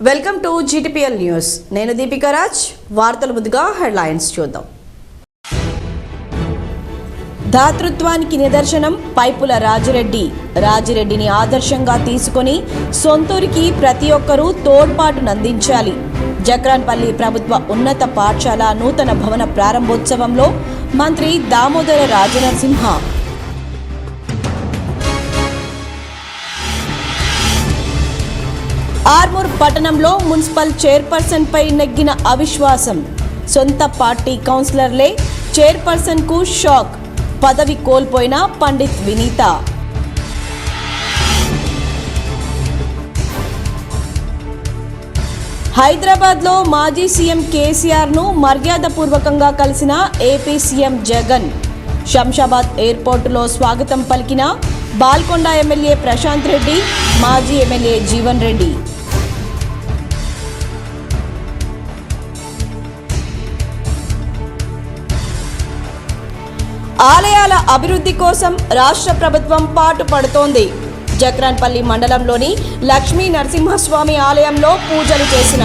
Welcome to GTPL news. నేను దీపికా రాజ్. వార్తలు ముందుగా హెడ్లైన్స్ చూద్దాం. దాతృత్వానికి నిదర్శనం పైపుల రాజిరెడ్డి. రాజిరెడ్డిని ఆదర్శంగా తీసుకొని సొంతూరికి ప్రతి ఒక్కరూ తోడ్పాటునందించాలి. జక్రాన్పల్లి ప్రభుత్వ ఉన్నత పాఠశాల నూతన భవన ప్రారంభోత్సవంలో మంత్రి దామోదర రాజనరసింహ. ఆర్మూర్ పట్టణంలో మున్సిపల్ చైర్పర్సన్ పై నెగ్గిన అవిశ్వాసం. సొంత పార్టీ కౌన్సిలర్లే చైర్పర్సన్ కు షాక్. పదవి కోల్పోయిన పండిత్ వినీత. హైదరాబాద్లో మాజీ సీఎం కేసీఆర్ను మర్యాదపూర్వకంగా కలిసిన ఏపీ సీఎం జగన్. శంషాబాద్ ఎయిర్పోర్టులో స్వాగతం పలికిన బాల్కొండ ఎమ్మెల్యే ప్రశాంత్ రెడ్డి, మాజీ ఎమ్మెల్యే జీవన్ రెడ్డి. ఆలయాల అభివృద్ధి కోసం రాష్ట్ర ప్రభుత్వం పాటుపడుతోంది. జక్రాన్పల్లి మండలంలోని లక్ష్మీ నరసింహస్వామి ఆలయంలో పూజలు చేసిన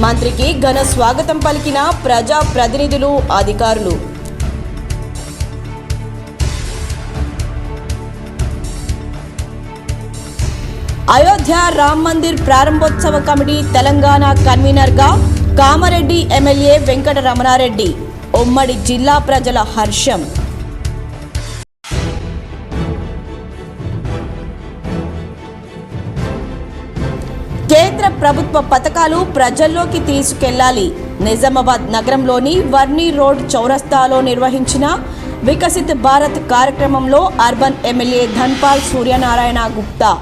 మంత్రికి ఘన స్వాగతం పలికిన ప్రజా ప్రతినిధులు, అధికారులు. అయోధ్య రామ్ మందిర్ ప్రారంభోత్సవ కమిటీ తెలంగాణ కన్వీనర్గా కామారెడ్డి ఎమ్మెల్యే వెంకట రమణారెడ్డి. ఉమ్మడి జిల్లా ప్రజల హర్షం. కేంద్ర ప్రభుత్వ పథకాలు ప్రజల్లోకి తీసుకెళ్లాలి. నిజామాబాద్ నగరంలోని వర్నీ రోడ్ చౌరస్తాలో నిర్వహించిన వికసిత్ భారత్ కార్యక్రమంలో అర్బన్ ఎమ్మెల్యే ధన్పాల్ సూర్యనారాయణ గుప్తా.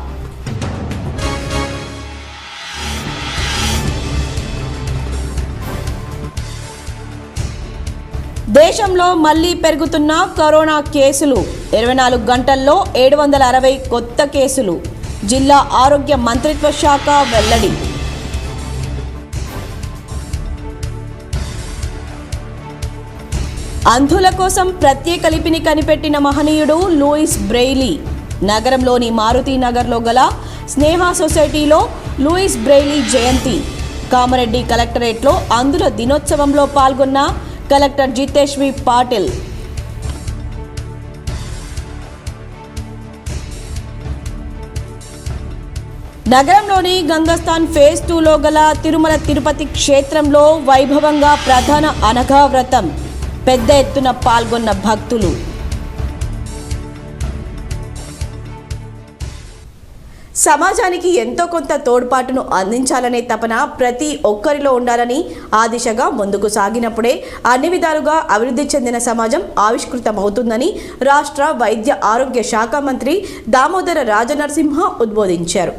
దేశంలో మళ్లీ పెరుగుతున్న కరోనా కేసులు. 24 గంటల్లో 760 కొత్త కేసులు. జిల్లా ఆరోగ్య మంత్రిత్వ శాఖ వెల్లడి. అంధుల కోసం ప్రత్యేక లిపిని కనిపెట్టిన మహనీయుడు లూయిస్ బ్రెయిలీ. నగరంలోని మారుతి నగర్లో గల స్నేహ సొసైటీలో లూయిస్ బ్రెయిలీ జయంతి. కామారెడ్డి కలెక్టరేట్లో అంధుల దినోత్సవంలో పాల్గొన్న కలెక్టర్ జితేశ్వి పాటిల్. నగరంలోని గంగస్థాన్ ఫేజ్ 2లో గల తిరుమల తిరుపతి క్షేత్రంలో వైభవంగా ప్రధాన అనఘా వ్రతం. పెద్ద ఎత్తున పాల్గొన్న భక్తులు. సమాజానికి ఎంతో కొంత తోడ్పాటును అందించాలనే తపన ప్రతి ఒక్కరిలో ఉండాలని, ఆ దిశగా ముందుకు సాగినప్పుడే అన్ని విధాలుగా అభివృద్ధి చెందిన సమాజం ఆవిష్కృతమవుతుందని రాష్ట్ర వైద్య ఆరోగ్య శాఖ మంత్రి దామోదర రాజనరసింహ ఉద్బోధించారు.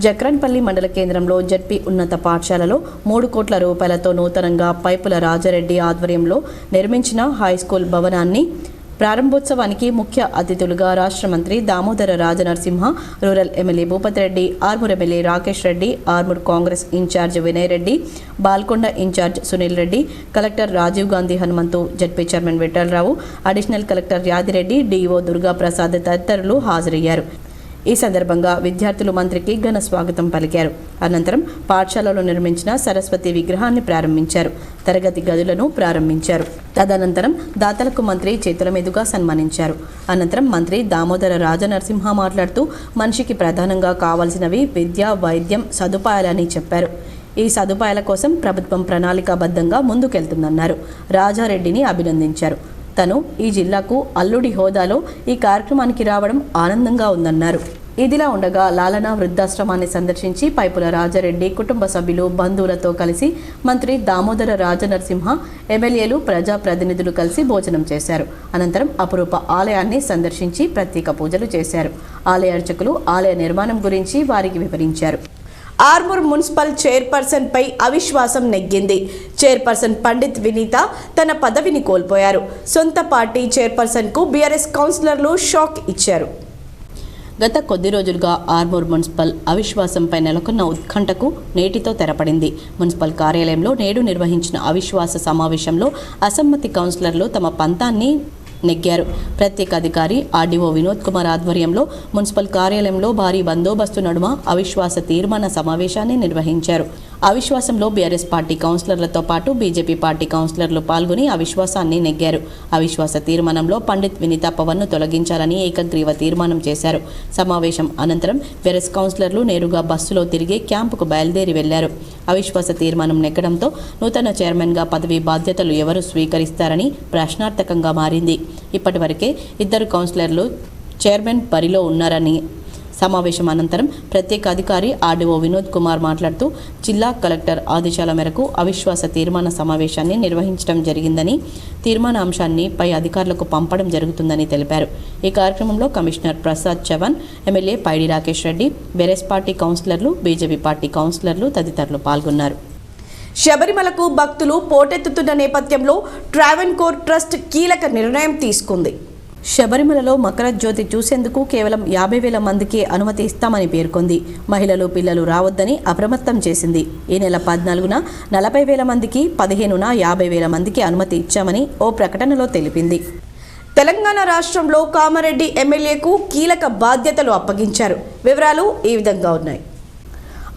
జక్రాన్పల్లి మండల కేంద్రంలో జడ్పీ ఉన్నత పాఠశాలలో 3 కోట్ల రూపాయలతో నూతనంగా పైపుల రాజారెడ్డి ఆధ్వర్యంలో నిర్మించిన హైస్కూల్ భవనాన్ని ప్రారంభోత్సవానికి ముఖ్య అతిథులుగా రాష్ట్ర మంత్రి Damodara Rajanarasimha, rural MLA Bhupathi Reddy, Armoor MLA Rakesh Reddy, Armoor Congress incharge Vinay Reddy, Balkonda incharge Sunil Reddy, collector Rajiv Gandhi Hanumanthu, ZP chairman Vithalrao, additional collector Yadireddy, DEO Durga Prasad తదితరులు హాజరయ్యారు. ఈ సందర్భంగా విద్యార్థులు మంత్రికి ఘన స్వాగతం పలికారు. అనంతరం పాఠశాలలో నిర్మించిన సరస్వతి విగ్రహాన్ని ప్రారంభించారు. తరగతి గదులను ప్రారంభించారు. తదనంతరం దాతలకు మంత్రి చేతుల మీదుగా సన్మానించారు. అనంతరం మంత్రి దామోదర రాజనరసింహ మాట్లాడుతూ మనిషికి ప్రధానంగా కావాల్సినవి విద్య, వైద్యం, సదుపాయాలని చెప్పారు. ఈ సదుపాయాల కోసం ప్రభుత్వం ప్రణాళికాబద్ధంగా ముందుకెళ్తుందన్నారు. రాజారెడ్డిని అభినందించారు. తను ఈ జిల్లాకు అల్లుడి హోదాలో ఈ కార్యక్రమానికి రావడం ఆనందంగా ఉందన్నారు. ఇదిలా ఉండగా లాలన వృద్ధాశ్రమాన్ని సందర్శించి పైపుల రాజారెడ్డి కుటుంబ సభ్యులు, బంధువులతో కలిసి మంత్రి దామోదర రాజనరసింహ, ఎమ్మెల్యేలు, ప్రజా ప్రతినిధులు కలిసి భోజనం చేశారు. అనంతరం అపురూప ఆలయాన్ని సందర్శించి ప్రత్యేక పూజలు చేశారు. ఆలయ అర్చకులు ఆలయ నిర్మాణం గురించి వారికి వివరించారు. ఆర్మూర్ మున్సిపల్ చైర్పర్సన్ పై అవిశ్వాసం నెగ్గింది. చైర్పర్సన్ పండిత్ వినీత తన పదవిని కోల్పోయారు. సొంత పార్టీ చైర్పర్సన్ కు బీఆర్ఎస్ కౌన్సిలర్లు షాక్ ఇచ్చారు. గత కొద్ది రోజులుగా ఆర్మూర్ మున్సిపల్ అవిశ్వాసంపై నెలకొన్న ఉత్కంఠకు నేటితో తెరపడింది. మున్సిపల్ కార్యాలయంలో నేడు నిర్వహించిన అవిశ్వాస సమావేశంలో అసమ్మతి కౌన్సిలర్లు తమ పంతాన్ని నెగ్గారు. ప్రత్యేక అధికారి ఆర్డీఓ వినోద్ కుమార్ ఆధ్వర్యంలో మున్సిపల్ కార్యాలయంలో భారీ బందోబస్తు నడుమ అవిశ్వాస తీర్మాన సమావేశాన్ని నిర్వహించారు. అవిశ్వాసంలో బీఆర్ఎస్ పార్టీ కౌన్సిలర్లతో పాటు బీజేపీ పార్టీ కౌన్సిలర్లు పాల్గొని అవిశ్వాసాన్ని నెగ్గారు. అవిశ్వాస తీర్మానంలో పండిత్ వినీతా పవన్ను తొలగించాలని ఏకగ్రీవ తీర్మానం చేశారు. సమావేశం అనంతరం బీఆర్ఎస్ కౌన్సిలర్లు నేరుగా బస్సులో తిరిగి క్యాంపుకు బయలుదేరి వెళ్లారు. అవిశ్వాస తీర్మానం నెగ్గడంతో నూతన చైర్మన్గా పదవి బాధ్యతలు ఎవరు స్వీకరిస్తారని ప్రశ్నార్థకంగా మారింది. ఇప్పటివరకే 2 కౌన్సిలర్లు చైర్మన్ బరిలో ఉన్నారని సమావేశం అనంతరం ప్రత్యేక అధికారి ఆర్డీఓ వినోద్ కుమార్ మాట్లాడుతూ జిల్లా కలెక్టర్ ఆదేశాల మేరకు అవిశ్వాస తీర్మాన సమావేశాన్ని నిర్వహించడం జరిగిందని, తీర్మానాంశాన్ని పై అధికారులకు పంపడం జరుగుతుందని తెలిపారు. ఈ కార్యక్రమంలో commissioner Prasad చవన్, MLA Paidi Rakesh Reddy, BRS party కౌన్సిలర్లు, బీజేపీ పార్టీ కౌన్సిలర్లు తదితరులు పాల్గొన్నారు. శబరిమలకు భక్తులు పోటెత్తుతున్న నేపథ్యంలో ట్రావెన్కోర్ ట్రస్ట్ కీలక నిర్ణయం తీసుకుంది. శబరిమలలో మకర జ్యోతి చూసేందుకు కేవలం 50,000 మందికి అనుమతి ఇస్తామని పేర్కొంది. మహిళలు, పిల్లలు రావద్దని అప్రమత్తం చేసింది. ఈ నెల 14న 40,000 మందికి, 15న 50,000 మందికి అనుమతి ఇచ్చామని ఓ ప్రకటనలో తెలిపింది. తెలంగాణ రాష్ట్రంలో కామారెడ్డి ఎమ్మెల్యేకు కీలక బాధ్యతలు అప్పగించారు. వివరాలు ఈ విధంగా ఉన్నాయి.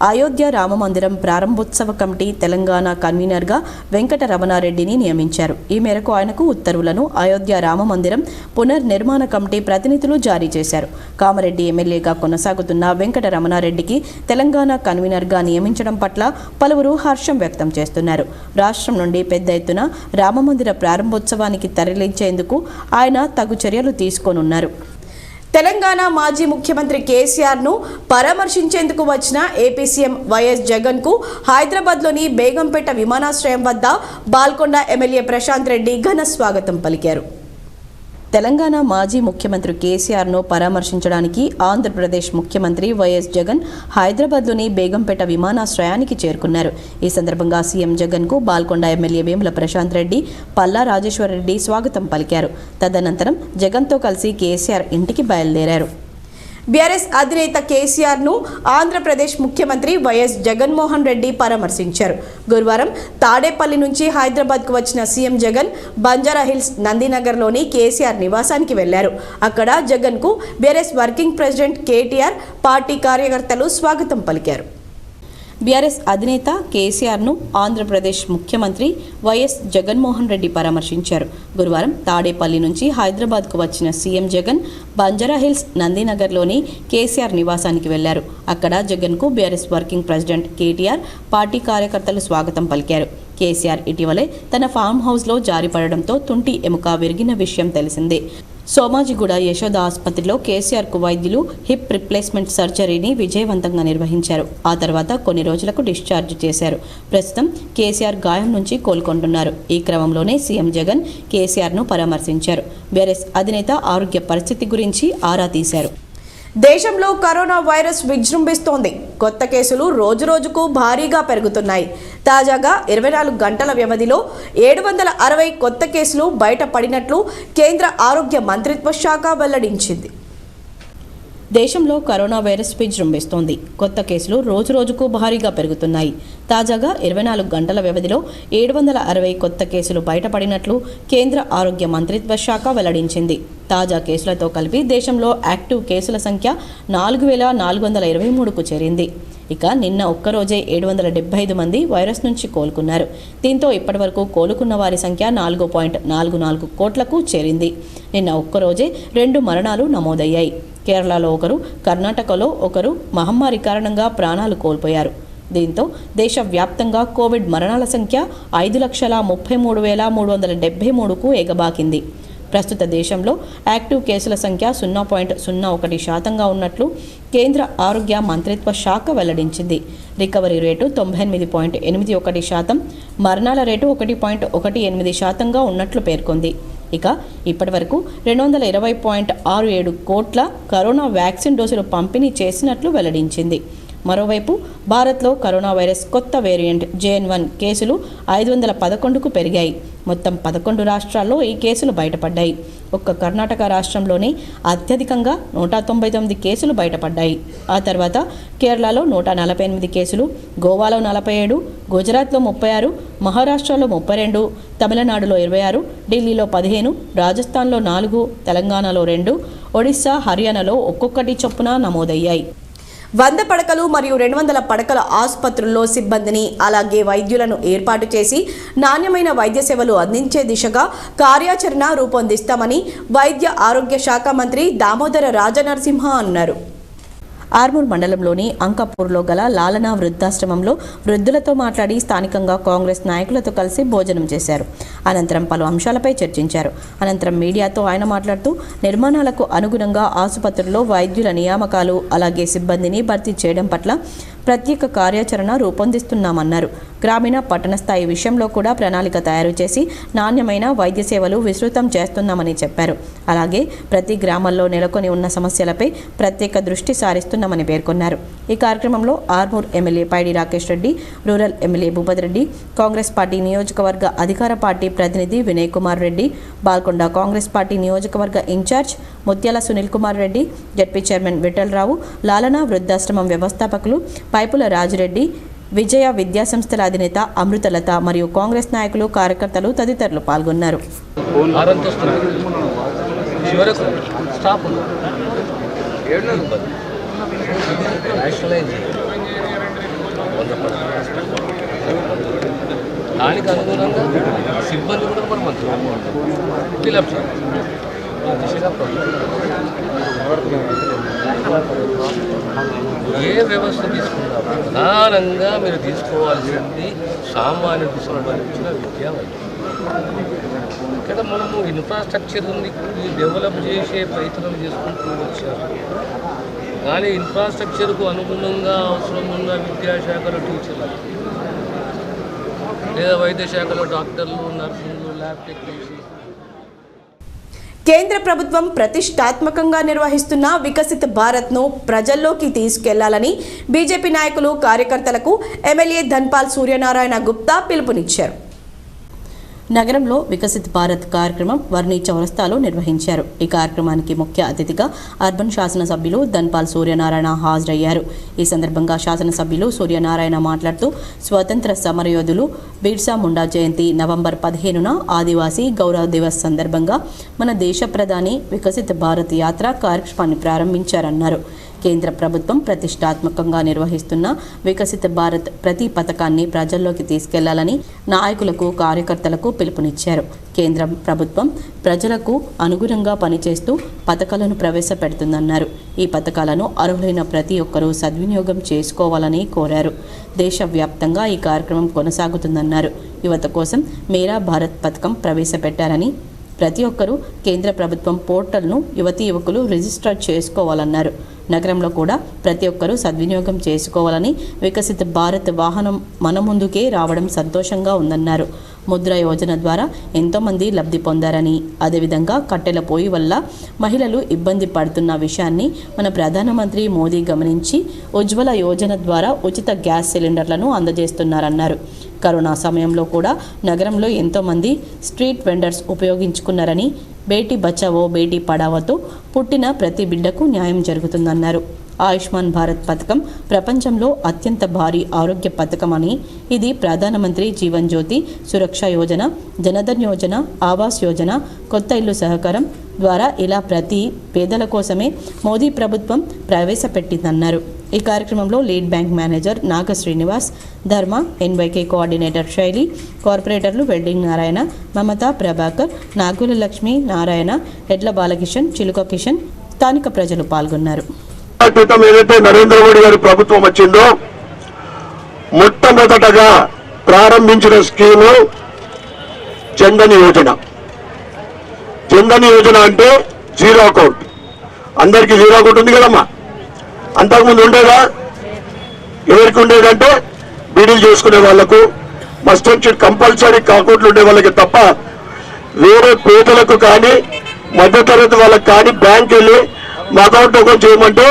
అయోధ్య రామమందిరం ప్రారంభోత్సవ కమిటీ తెలంగాణ కన్వీనర్గా వెంకట రమణారెడ్డిని నియమించారు. ఈ మేరకు ఆయనకు ఉత్తర్వులను అయోధ్య రామమందిరం పునర్నిర్మాణ కమిటీ ప్రతినిధులు జారీ చేశారు. కామారెడ్డి ఎమ్మెల్యేగా కొనసాగుతున్న వెంకట రమణారెడ్డికి తెలంగాణ కన్వీనర్గా నియమించడం పట్ల పలువురు హర్షం వ్యక్తం చేస్తున్నారు. రాష్ట్రం నుండి పెద్ద ఎత్తున రామమందిర ప్రారంభోత్సవానికి తరలించేందుకు ఆయన తగు చర్యలు తీసుకోనున్నారు. తెలంగాణ మాజీ ముఖ్యమంత్రి కేసీఆర్ను పరామర్శించేందుకు వచ్చిన ఏపీ సీఎం వైఎస్ జగన్కు హైదరాబాద్లోని బేగంపేట విమానాశ్రయం వద్ద బాల్కొండ ఎమ్మెల్యే ప్రశాంత్ రెడ్డి ఘన స్వాగతం పలికారు. తెలంగాణ మాజీ ముఖ్యమంత్రి కేసీఆర్ను పరామర్శించడానికి ఆంధ్రప్రదేశ్ ముఖ్యమంత్రి వైఎస్ జగన్ హైదరాబాద్లోని బేగంపేట విమానాశ్రయానికి చేరుకున్నారు. ఈ సందర్భంగా సీఎం జగన్కు బాల్కొండ ఎమ్మెల్యే వేముల ప్రశాంత్ రెడ్డి, పల్లా రాజేశ్వరరెడ్డి స్వాగతం పలికారు. తదనంతరం జగన్తో కలిసి కేసీఆర్ ఇంటికి బయలుదేరారు. బీఆర్ఎస్ అధినేత కేసీఆర్ను ఆంధ్రప్రదేశ్ ముఖ్యమంత్రి వైఎస్ జగన్మోహన్ రెడ్డి పరామర్శించారు. గురువారం తాడేపల్లి నుంచి హైదరాబాద్కు వచ్చిన సీఎం జగన్ బంజారాహిల్స్ నందినగర్లోని కేసీఆర్ నివాసానికి వెళ్లారు. అక్కడ జగన్కు BRS working president KTR, party కార్యకర్తలు స్వాగతం పలికారు. బీఆర్ఎస్ అధినేత కేసీఆర్ను ఆంధ్రప్రదేశ్ ముఖ్యమంత్రి వైఎస్ జగన్మోహన్ రెడ్డి పరామర్శించారు. గురువారం తాడేపల్లి నుంచి హైదరాబాద్కు వచ్చిన సీఎం జగన్ బంజారాహిల్స్ నందినగర్లోని కేసీఆర్ నివాసానికి వెళ్లారు. అక్కడ జగన్కు BRS working president KTR, party కార్యకర్తలు స్వాగతం పలికారు. కేసీఆర్ ఇటీవలే తన ఫామ్ హౌస్లో జారిపడడంతో తుంటి ఎముక విరిగిన విషయం తెలిసిందే. సోమాజిగూడ యశోద ఆసుపత్రిలో కేసీఆర్కు వైద్యులు హిప్ రిప్లేస్మెంట్ సర్జరీని విజయవంతంగా నిర్వహించారు. ఆ తర్వాత కొన్ని రోజులకు డిశ్చార్జ్ చేశారు. ప్రస్తుతం కేసీఆర్ గాయం నుంచి కోలుకుంటున్నారు. ఈ క్రమంలోనే సీఎం జగన్ కేసీఆర్ను పరామర్శించారు. బీఆర్ఎస్ అధినేత ఆరోగ్య పరిస్థితి గురించి ఆరా తీశారు. దేశంలో కరోనా వైరస్ విజృంభిస్తోంది. కొత్త కేసులు రోజురోజుకు భారీగా పెరుగుతున్నాయి. తాజాగా 24 గంటల వ్యవధిలో 760 కొత్త కేసులు బయటపడినట్లు కేంద్ర ఆరోగ్య మంత్రిత్వ శాఖ వెల్లడించింది. దేశంలో కరోనా వైరస్ విజృంభిస్తోంది. కొత్త కేసులు రోజురోజుకు భారీగా పెరుగుతున్నాయి. తాజాగా 24 గంటల వ్యవధిలో 760 కొత్త కేసులు బయటపడినట్లు కేంద్ర ఆరోగ్య మంత్రిత్వ శాఖ వెల్లడించింది. తాజా కేసులతో కలిపి దేశంలో యాక్టివ్ కేసుల సంఖ్య 4,423కు చేరింది. ఇక నిన్న ఒక్కరోజే 775 మంది వైరస్ నుంచి కోలుకున్నారు. దీంతో ఇప్పటివరకు కోలుకున్న వారి సంఖ్య 4.44 కోట్లకు చేరింది. నిన్న ఒక్కరోజే 2 మరణాలు నమోదయ్యాయి. కేరళలో ఒకరు, కర్ణాటకలో ఒకరు మహమ్మారి కారణంగా ప్రాణాలు కోల్పోయారు. దీంతో దేశవ్యాప్తంగా కోవిడ్ మరణాల సంఖ్య 5,33,373కు ఎగబాకింది. ప్రస్తుత దేశంలో యాక్టివ్ కేసుల సంఖ్య 0.01% ఉన్నట్లు కేంద్ర ఆరోగ్య మంత్రిత్వ శాఖ వెల్లడించింది. రికవరీ రేటు 98.81%, మరణాల రేటు 1.18%గా ఉన్నట్లు పేర్కొంది. ఇక ఇప్పటివరకు 220.67 కోట్ల కరోనా వ్యాక్సిన్ డోసులు పంపిణీ చేసినట్లు వెల్లడించింది. మరోవైపు భారత్లో కరోనా వైరస్ కొత్త వేరియంట్ JN.1 కేసులు 511కు పెరిగాయి. మొత్తం 11 రాష్ట్రాల్లో ఈ కేసులు బయటపడ్డాయి. ఒక్క కర్ణాటక రాష్ట్రంలోనే అత్యధికంగా 199 కేసులు బయటపడ్డాయి. ఆ తర్వాత కేరళలో 148 కేసులు, గోవాలో 47, గుజరాత్లో 36, మహారాష్ట్రలో 32, తమిళనాడులో 26, ఢిల్లీలో 15, రాజస్థాన్లో 4, తెలంగాణలో 2, ఒడిశా, హర్యానాలో ఒక్కొక్కటి చొప్పున నమోదయ్యాయి. 100 పడకలు మరియు 200 పడకల ఆసుపత్రుల్లో సిబ్బందిని అలాగే వైద్యులను ఏర్పాటు చేసి నాణ్యమైన వైద్య సేవలు అందించే దిశగా కార్యాచరణ రూపొందిస్తామని వైద్య ఆరోగ్య శాఖ మంత్రి దామోదర రాజనరసింహ అన్నారు. ఆర్మూర్ మండలంలోని అంకాపూర్లో గల లాలనా వృద్ధాశ్రమంలో వృద్ధులతో మాట్లాడి స్థానికంగా కాంగ్రెస్ నాయకులతో కలిసి భోజనం చేశారు. అనంతరం పలు అంశాలపై చర్చించారు. అనంతరం మీడియాతో ఆయన మాట్లాడుతూ నిర్మాణాలకు అనుగుణంగా ఆసుపత్రుల్లో వైద్యుల నియామకాలు అలాగే సిబ్బందిని భర్తీ చేయడం పట్ల ప్రత్యేక కార్యాచరణ రూపొందిస్తున్నామన్నారు. గ్రామీణ పట్టణ స్థాయి విషయంలో కూడా ప్రణాళిక తయారు చేసి నాణ్యమైన వైద్య సేవలు విస్తృతం చేస్తున్నామని చెప్పారు. అలాగే ప్రతి గ్రామాల్లో నెలకొని ఉన్న సమస్యలపై ప్రత్యేక దృష్టి సారిస్తున్నామని పేర్కొన్నారు. ఈ కార్యక్రమంలో Armoor MLA Paidi Rakesh Reddy, rural MLA Bhupathi Reddy, Congress party నియోజకవర్గ అధికార పార్టీ ప్రతినిధి వినయ్ కుమార్ రెడ్డి, బాల్కొండ కాంగ్రెస్ పార్టీ నియోజకవర్గ incharge Muthyala Sunil Kumar Reddy, ZP chairman Vithalrao, Lalana వృద్ధాశ్రమం వ్యవస్థాపకులు పైపుల రాజిరెడ్డి, విజయ విద్యాసంస్థల అధినేత అమృతలత మరియు కాంగ్రెస్ నాయకులు, కార్యకర్తలు తదితరులు పాల్గొన్నారు. దానికి అనుగుణంగా సిబ్బంది కూడా మనం ఫిలప్ చేయాలి. ఏ వ్యవస్థ తీసుకున్నా ప్రధానంగా మీరు తీసుకోవాల్సింది సామాన్యుడికి సంబంధించిన విద్యా వైద్యం. ఇక్కడ మనము ఇన్ఫ్రాస్ట్రక్చర్ని డెవలప్ చేసే ప్రయత్నం చేసుకుంటూ వచ్చారు. కానీ ఇన్ఫ్రాస్ట్రక్చర్కు అనుగుణంగా అవసరం ఉన్న విద్యాశాఖలో టీచర్లు లేదా వైద్య శాఖలో డాక్టర్లు, నర్సులు, ల్యాబ్ టెక్నీషియన్స్. కేంద్ర ప్రభుత్వం ప్రతిష్టాత్మకంగా నిర్వహిస్తున్న వికసిత్ భారత్ను ప్రజల్లోకి తీసుకెళ్లాలని బీజేపీ నాయకులు, కార్యకర్తలకు ఎమ్మెల్యే ధన్పాల్ సూర్యనారాయణ గుప్తా పిలుపునిచ్చారు. నగరంలో వికసిత్ భారత్ కార్యక్రమం వర్ణి చౌరస్తాలో నిర్వహించారు. ఈ కార్యక్రమానికి ముఖ్య అతిథిగా అర్బన్ శాసనసభ్యులు ధన్పాల్ సూర్యనారాయణ హాజరయ్యారు. ఈ సందర్భంగా శాసనసభ్యులు సూర్యనారాయణ మాట్లాడుతూ స్వాతంత్ర సమరయోధులు బిర్సా ముండా జయంతి నవంబర్ 15న ఆదివాసీ గౌరవ దివస్ సందర్భంగా మన దేశ ప్రధాని వికసిత్ భారత్ యాత్ర కార్యక్రమాన్ని ప్రారంభించారన్నారు. కేంద్ర ప్రభుత్వం ప్రతిష్టాత్మకంగా నిర్వహిస్తున్న వికసిత భారత్ ప్రతి పథకాన్ని ప్రజల్లోకి తీసుకెళ్లాలని నాయకులకు, కార్యకర్తలకు పిలుపునిచ్చారు. కేంద్ర ప్రభుత్వం ప్రజలకు అనుగుణంగా పనిచేస్తూ పథకాలను ప్రవేశపెడుతుందన్నారు. ఈ పథకాలను అర్హులైన ప్రతి ఒక్కరూ సద్వినియోగం చేసుకోవాలని కోరారు. దేశవ్యాప్తంగా ఈ కార్యక్రమం కొనసాగుతుందన్నారు. యువత కోసం మేరా భారత్ పథకం ప్రవేశపెట్టారని, ప్రతి ఒక్కరూ కేంద్ర ప్రభుత్వం పోర్టల్ను యువతీ యువకులు రిజిస్టర్ చేసుకోవాలన్నారు. నగరంలో కూడా ప్రతి ఒక్కరూ సద్వినియోగం చేసుకోవాలని, వికసిత్ భారత్ వాహనం మన ముందుకే రావడం సంతోషంగా ఉందన్నారు. ముద్ర యోజన ద్వారా ఎంతోమంది లబ్ధి పొందారని, అదేవిధంగా కట్టెల పొయ్యి వల్ల మహిళలు ఇబ్బంది పడుతున్న విషయాన్ని మన ప్రధానమంత్రి మోదీ గమనించి ఉజ్వల యోజన ద్వారా ఉచిత గ్యాస్ సిలిండర్లను అందజేస్తున్నారన్నారు. కరోనా సమయంలో కూడా నగరంలో ఎంతోమంది స్ట్రీట్ వెండర్స్ ఉపయోగించుకున్నారని, బేటీ బచావో బేటీ పడావోతో పుట్టిన ప్రతి బిడ్డకు న్యాయం జరుగుతుందన్నారు. ఆయుష్మాన్ భారత్ పథకం ప్రపంచంలో అత్యంత భారీ ఆరోగ్య పథకం అని, ఇది ప్రధానమంత్రి జీవన్ జ్యోతి సురక్ష యోజన, జనధన్ యోజన, ఆవాస్ యోజన, కొత్త ఇల్లు సహకారం ద్వారా ఇలా ప్రతి పేదల కోసమే మోదీ ప్రభుత్వం ప్రవేశపెట్టిందన్నారు. ఈ కార్యక్రమంలో లీడ్ బ్యాంక్ మేనేజర్ నాగ శ్రీనివాస్, ధర్మ, NYK కోఆర్డినేటర్ శైలి, కార్పొరేటర్లు వెల్డింగ్ నారాయణ, మమత, ప్రభాకర్, నాగుల లక్ష్మి, నారాయణ, ఎడ్ల బాలకిషన్, చిలుక కిషన్, స్థానిక ప్రజలు పాల్గొన్నారు. ఏదైతే నరేంద్ర మోడీ గారి ప్రభుత్వం వచ్చిందో మొట్టమొదటగా ప్రారంభించిన స్కీము జన్ధన్ యోజన. జన్ధన్ యోజన అంటే జీరో అకౌంట్. అందరికీ జీరో అకౌంట్ ఉంది కదమ్మా. అంతకుముందు ఉండేదా? ఎవరికి ఉండేదంటే బీడీలు చేసుకునే వాళ్లకు, మస్ట్ అండ్ షుడ్ కంపల్సరీ అకౌంట్లు ఉండే వాళ్ళకి తప్ప వేరే పేదలకు కానీ మధ్యతరగతి వాళ్ళకి కానీ బ్యాంక్ వెళ్ళి మా అకౌంట్ ఓపెన్ చేయమంటే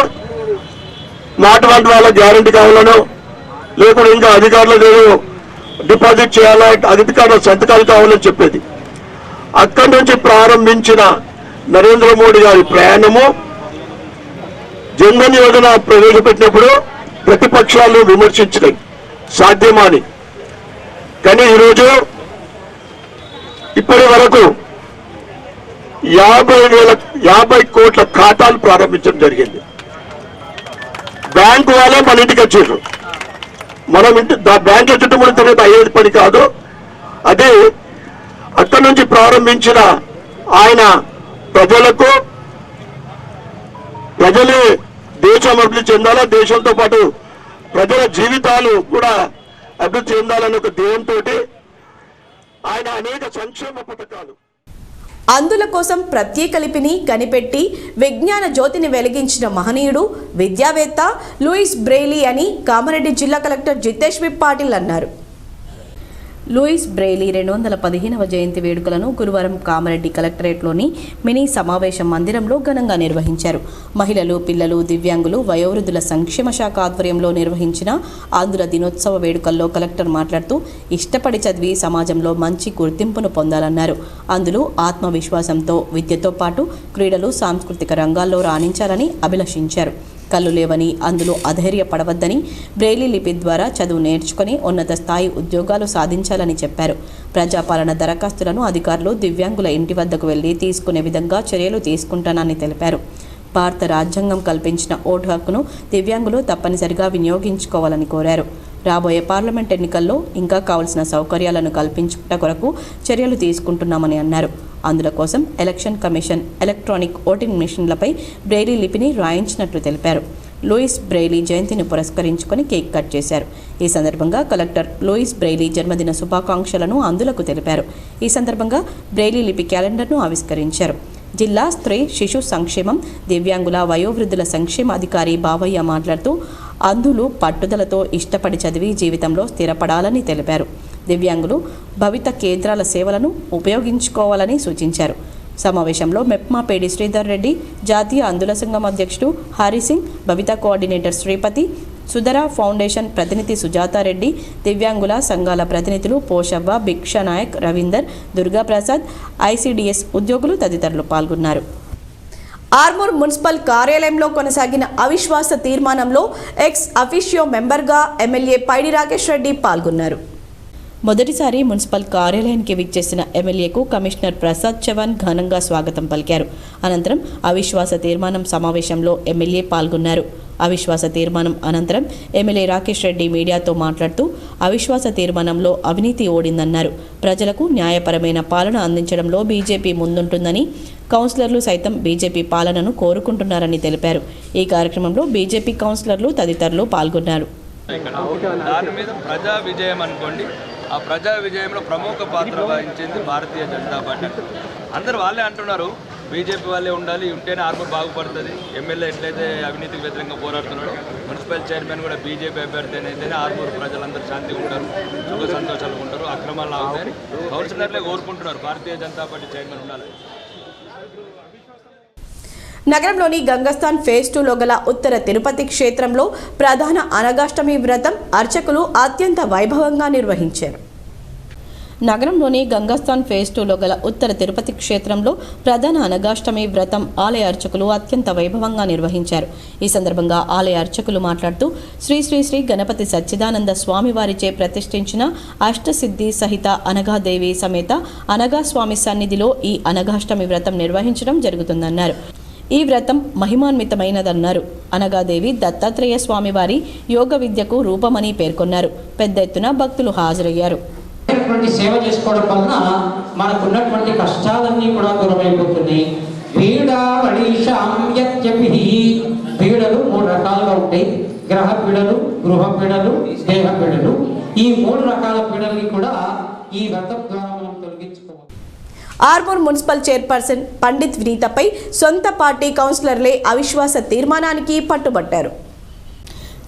నాటువంటి వాళ్ళ గ్యారెంటీ కావాలనో లేకుండా ఇంకా అధికారులు డిపాజిట్ చేయాలా, అధికారుల సంతకాలు కావాలని చెప్పేది. అక్కడి నుంచి ప్రారంభించిన నరేంద్ర మోడీ గారి ప్రయాణము జన్ధన్ యోజన ప్రవేశపెట్టినప్పుడు ప్రతిపక్షాలు విమర్శించినాయి సాధ్యమా అని. కానీ ఈరోజు ఇప్పటి వరకు 50 కోట్ల ఖాతాలు ప్రారంభించడం జరిగింది. బ్యాంకు వాళ్ళే మన ఇంటికి వచ్చారు. మనం బ్యాంకుల చుట్టూ తిరిగి అయ్యేది పని కాదు. అది అక్కడి నుంచి ప్రారంభించిన ఆయన ప్రజలే దేశం అభివృద్ధి చెందాలా, దేశంతో పాటు ప్రజల జీవితాలు కూడా అభివృద్ధి చెందాలనే ఒక ధ్యేయంతో ఆయన అనేక సంక్షేమ పథకాలు. అందుల కోసం ప్రత్యేక లిపిని కనిపెట్టి విజ్ఞాన జ్యోతిని వెలిగించిన మహనీయుడు విద్యావేత్త లూయిస్ బ్రెయిలీ అని కామారెడ్డి జిల్లా కలెక్టర్ జితేష్ వి పాటిల్ అన్నారు. లూయిస్ బ్రెయిలీ 215వ జయంతి వేడుకలను గురువారం కామారెడ్డి కలెక్టరేట్లోని మినీ సమావేశ మందిరంలో ఘనంగా నిర్వహించారు. మహిళలు, పిల్లలు, దివ్యాంగులు, వయోవృద్ధుల సంక్షేమ శాఖ ఆధ్వర్యంలో నిర్వహించిన ఆంధ్ర దినోత్సవ వేడుకల్లో కలెక్టర్ మాట్లాడుతూ ఇష్టపడి చదివి సమాజంలో మంచి గుర్తింపును పొందాలన్నారు. అందులో ఆత్మవిశ్వాసంతో విద్యతో పాటు క్రీడలు, సాంస్కృతిక రంగాల్లో రాణించాలని అభిలషించారు. కళ్ళు లేవని, అందులో అధైర్యపడవద్దని, బ్రెయిలీ లిపి ద్వారా చదువు నేర్చుకుని ఉన్నత స్థాయి ఉద్యోగాలు సాధించాలని చెప్పారు. ప్రజాపాలన దరఖాస్తులను అధికారులు దివ్యాంగుల ఇంటి వద్దకు వెళ్లి తీసుకునే విధంగా చర్యలు తీసుకుంటానని తెలిపారు. భారత రాజ్యాంగం కల్పించిన ఓటు హక్కును దివ్యాంగులు తప్పనిసరిగా వినియోగించుకోవాలని కోరారు. రాబోయే పార్లమెంట్ ఎన్నికల్లో ఇంకా కావాల్సిన సౌకర్యాలను కల్పించుట కొరకు చర్యలు తీసుకుంటున్నామని అన్నారు. అందుల కోసం ఎలక్షన్ కమిషన్ ఎలక్ట్రానిక్ ఓటింగ్ మిషన్లపై బ్రెయిలీ లిపిని రాయించినట్లు తెలిపారు. లూయిస్ బ్రెయిలీ జయంతిని పురస్కరించుకొని కేక్ కట్ చేశారు. ఈ సందర్భంగా కలెక్టర్ లూయిస్ బ్రెయిలీ జన్మదిన శుభాకాంక్షలను అందులకు తెలిపారు. ఈ సందర్భంగా బ్రెయిలీ లిపి క్యాలెండర్ను ఆవిష్కరించారు. జిల్లా స్త్రీ శిశు సంక్షేమం, దివ్యాంగుల, వయోవృద్ధుల సంక్షేమ అధికారి బావయ్య మాట్లాడుతూ అంధులు పట్టుదలతో ఇష్టపడి చదివి జీవితంలో స్థిరపడాలని తెలిపారు. దివ్యాంగులు భవిత కేంద్రాల సేవలను ఉపయోగించుకోవాలని సూచించారు. సమావేశంలో మెప్మాపేడి శ్రీధర్ రెడ్డి, జాతీయ అంధుల సంఘం అధ్యక్షుడు హరిసింగ్, భవిత కోఆర్డినేటర్ శ్రీపతి, సుధరా ఫౌండేషన్ ప్రతినిధి సుజాతారెడ్డి, దివ్యాంగుల సంఘాల ప్రతినిధులు పోషవ్వ, భిక్షానాయక్, రవీందర్, దుర్గాప్రసాద్, ఐసిడిఎస్ ఉద్యోగులు తదితరులు పాల్గొన్నారు. ఆర్మూర్ మున్సిపల్ కార్యాలయంలో కొనసాగిన అవిశ్వాస తీర్మానంలో ఎక్స్ అఫీషియో మెంబర్గా ఎమ్మెల్యే పైడి రాకేష్ రెడ్డి పాల్గొన్నారు. మొదటిసారి మున్సిపల్ కార్యాలయానికి విచ్చేసిన ఎమ్మెల్యేకు కమిషనర్ ప్రసాద్ చవాన్ ఘనంగా స్వాగతం పలికారు. అనంతరం అవిశ్వాస తీర్మానం సమావేశంలో ఎమ్మెల్యే పాల్గొన్నారు. అవిశ్వాస తీర్మానం అనంతరం ఎమ్మెల్యే రాకేష్ రెడ్డి మీడియాతో మాట్లాడుతూ అవిశ్వాస తీర్మానంలో అవినీతి ఓడిందన్నారు. ప్రజలకు న్యాయపరమైన పాలన అందించడంలో బీజేపీ ముందుంటుందని, కౌన్సిలర్లు సైతం బీజేపీ పాలనను కోరుకుంటున్నారని తెలిపారు. ఈ కార్యక్రమంలో బీజేపీ కౌన్సిలర్లు తదితరులు పాల్గొన్నారు. దాని మీద ప్రజా విజయం అనుకోండి. ఆ ప్రజా విజయంలో ప్రముఖ పాత్ర వహించింది భారతీయ జనతా పార్టీ. అందరూ వాళ్ళే అంటున్నారు బీజేపీ వాళ్ళే ఉండాలి, ఉంటేనే ఆర్మూర్ బాగుపడుతుంది. ఎమ్మెల్యే ఎట్లయితే అవినీతికి వ్యతిరేకంగా పోరాడుతున్నాడు, మున్సిపల్ చైర్మన్ కూడా బీజేపీ అభ్యర్థి అయితేనే ఆర్మూర్ ప్రజలందరూ శాంతిగా ఉంటారు, సుఖ సంతోషాలు ఉంటారు, అక్రమాలు ఆగుతాయని కౌన్సిలర్లే కోరుకుంటున్నారు. భారతీయ జనతా పార్టీ చైర్మన్ ఉండాలి. నగరంలోని గంగస్థాన్ ఫేజ్ 2లో గల ఉత్తర తిరుపతి క్షేత్రంలో ప్రధాన అనగాష్టమి వ్రతం అర్చకులు అత్యంత వైభవంగా నిర్వహించారు. నగరంలోని గంగస్థాన్ ఫేజ్ 2లో గల ఉత్తర తిరుపతి క్షేత్రంలో ప్రధాన అనగాష్టమి వ్రతం ఆలయ అర్చకులు అత్యంత వైభవంగా నిర్వహించారు. ఈ సందర్భంగా ఆలయ అర్చకులు మాట్లాడుతూ శ్రీ శ్రీ శ్రీ గణపతి సచ్చిదానంద స్వామివారిచే ప్రతిష్ఠించిన అష్టసిద్ధి సహిత అనగాదేవి సమేత అనగాస్వామి సన్నిధిలో ఈ అనగాష్టమి వ్రతం నిర్వహించడం జరుగుతుందన్నారు. ఈ వ్రతం మహిమాన్వితమైనదన్నారు. అనగాదేవి దత్తాత్రేయ స్వామివారి యోగ విద్యకు రూపమని పేర్కొన్నారు. పెద్ద ఎత్తున భక్తులు హాజరయ్యారు. సేవ చేసుకోవడం వలన మనకున్నటువంటి కష్టాలన్నీ కూడా దూరమైపోతున్నాయి. పీడలు 3 రకాలుగా ఉంటాయి. గ్రహ పీడలు, గృహ పీడలు, దేహ పీడలు. ఈ 3 రకాల పీడల్ని కూడా ఈ వ్రతం ద్వారా మనం తొలగించుకోవాలి. ఆర్మూర్ మున్సిపల్ చైర్పర్సన్ పండిత్ వినీతపై సొంత పార్టీ కౌన్సిలర్లే అవిశ్వాస తీర్మానానికి పట్టుబట్టారు.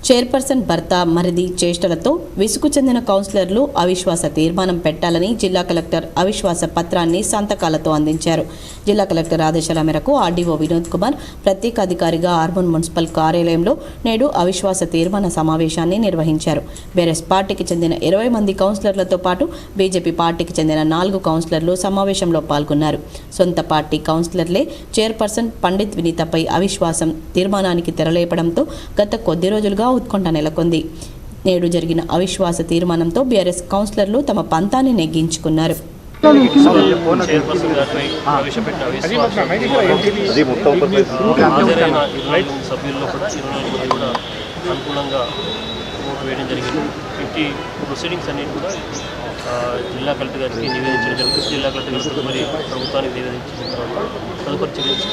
చైర్పర్సన్ భర్త మరిది చేష్టలతో విసుగు చెందిన కౌన్సిలర్లు అవిశ్వాస తీర్మానం పెట్టాలని జిల్లా కలెక్టర్ అవిశ్వాస పత్రాన్ని సంతకాలతో అందించారు. జిల్లా కలెక్టర్ ఆదేశాల మేరకు ఆర్డీఓ వినోద్ కుమార్ ప్రత్యేక అధికారిగా ఆర్మూర్ మున్సిపల్ కార్యాలయంలో నేడు అవిశ్వాస తీర్మాన సమావేశాన్ని నిర్వహించారు. బీఆర్ఎస్ పార్టీకి చెందిన 20 మంది కౌన్సిలర్లతో పాటు బీజేపీ పార్టీకి చెందిన 4 కౌన్సిలర్లు సమావేశంలో పాల్గొన్నారు. సొంత పార్టీ కౌన్సిలర్లే చైర్పర్సన్ పండిత్ వినీతపై అవిశ్వాసం తీర్మానానికి తెరలేపడంతో గత కొద్ది రోజులుగా ఉత్కంఠ నెలకొంది. నేడు జరిగిన అవిశ్వాస తీర్మానంతో బీఆర్ఎస్ కౌన్సిలర్లు తమ పంతాన్ని నెగ్గించుకున్నారు. జిల్లా కలెక్టర్ గారికి నివేదించడం జరుగుతుంది. జిల్లా కలెక్టర్ గారు మరి ప్రభుత్వానికి నివేదించిన తర్వాత తదుపరి చర్యలు.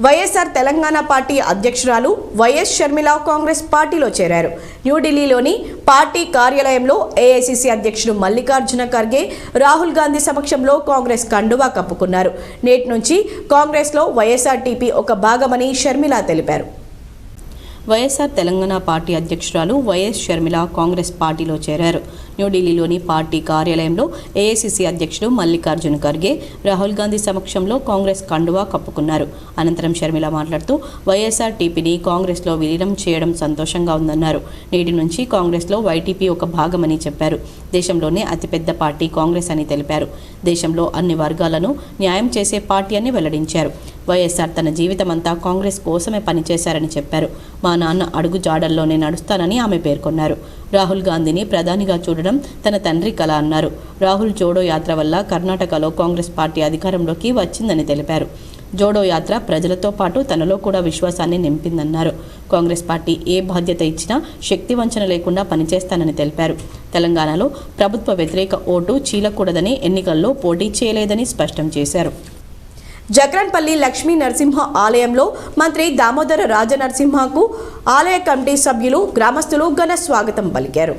వైఎస్ఆర్ తెలంగాణ పార్టీ అధ్యక్షురాలు వైఎస్ షర్మిల కాంగ్రెస్ పార్టీలో చేరారు. న్యూఢిల్లీలోని పార్టీ కార్యాలయంలో ఏఐసీసీ అధ్యక్షుడు మల్లికార్జున ఖర్గే రాహుల్ గాంధీ సమక్షంలో కాంగ్రెస్ కండువా కప్పుకున్నారు. నేటి నుంచి కాంగ్రెస్లో వైఎస్ఆర్టీపీ ఒక భాగమని షర్మిల తెలిపారు. వైఎస్ఆర్ తెలంగాణ పార్టీ అధ్యక్షురాలు వైఎస్ షర్మిల కాంగ్రెస్ పార్టీలో చేరారు. న్యూఢిల్లీలోని పార్టీ కార్యాలయంలో ఏఐసీసీ అధ్యక్షుడు మల్లికార్జున ఖర్గే రాహుల్ గాంధీ సమక్షంలో కాంగ్రెస్ కండువా కప్పుకున్నారు. అనంతరం షర్మిల మాట్లాడుతూ వైఎస్ఆర్టీపీని కాంగ్రెస్లో విలీనం చేయడం సంతోషంగా ఉందన్నారు. నేటి నుంచి కాంగ్రెస్లో వైటీపీ ఒక భాగమని చెప్పారు. దేశంలోనే అతిపెద్ద పార్టీ కాంగ్రెస్ అని తెలిపారు. దేశంలో అన్ని వర్గాలను న్యాయం చేసే పార్టీ అని వెల్లడించారు. వైఎస్ఆర్ తన జీవితమంతా కాంగ్రెస్ కోసమే పనిచేశారని చెప్పారు. మా నాన్న అడుగు జాడల్లోనే నడుస్తానని ఆమె పేర్కొన్నారు. రాహుల్ గాంధీని ప్రధానిగా చూడడం తన తండ్రి కల అన్నారు. రాహుల్ జోడో యాత్ర వల్ల కర్ణాటకలో కాంగ్రెస్ పార్టీ అధికారంలోకి వచ్చిందని తెలిపారు. జోడో యాత్ర ప్రజలతో పాటు తనలో కూడా విశ్వాసాన్ని నింపిందన్నారు. కాంగ్రెస్ పార్టీ ఏ బాధ్యత ఇచ్చినా శక్తి వంచన లేకుండా పనిచేస్తానని తెలిపారు. తెలంగాణలో ప్రభుత్వ వ్యతిరేక ఓటు చీలకూడదని ఎన్నికల్లో పోటీ చేయలేదని స్పష్టం చేశారు. జక్రన్పల్లి లక్ష్మీ నరసింహ ఆలయంలో మంత్రి దామోదర రాజనరసింహకు ఆలయ కమిటీ సభ్యులు గ్రామస్తులు ఘన స్వాగతం పలికారు.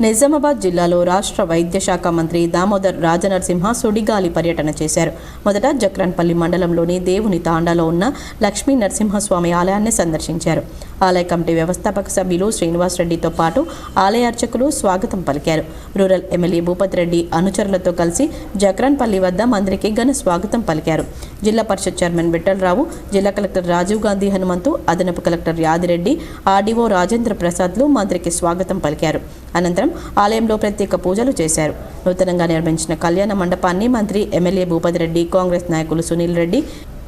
నిజామాబాద్ జిల్లాలో రాష్ట్ర వైద్య శాఖ మంత్రి దామోదర్ రాజనరసింహ సుడిగాలి పర్యటన చేశారు. మొదట జక్రన్పల్లి మండలంలోని దేవుని తాండాలో ఉన్న లక్ష్మీ నరసింహస్వామి ఆలయాన్ని సందర్శించారు. ఆలయ కమిటీ వ్యవస్థాపక సభ్యులు శ్రీనివాస్ రెడ్డితో పాటు ఆలయ అర్చకులు స్వాగతం పలికారు. రూరల్ ఎమ్మెల్యే భూపత్ రెడ్డి అనుచరులతో కలిసి జక్రన్పల్లి వద్ద మంత్రికి ఘన స్వాగతం పలికారు. జిల్లా పరిషత్ చైర్మన్ విఠలరావు, జిల్లా కలెక్టర్ రాజీవ్ గాంధీ హనుమంతు, అదనపు కలెక్టర్ యాదిరెడ్డి, ఆర్డీఓ రాజేంద్ర ప్రసాద్లు మంత్రికి స్వాగతం పలికారు. అనంతరం ఆలయంలో ప్రత్యేక పూజలు చేశారు. నూతనంగా నిర్మించిన కళ్యాణ మండపాన్ని మంత్రి ఎమ్మెల్యే భూపత్ రెడ్డి, కాంగ్రెస్ నాయకులు సునీల్ రెడ్డి,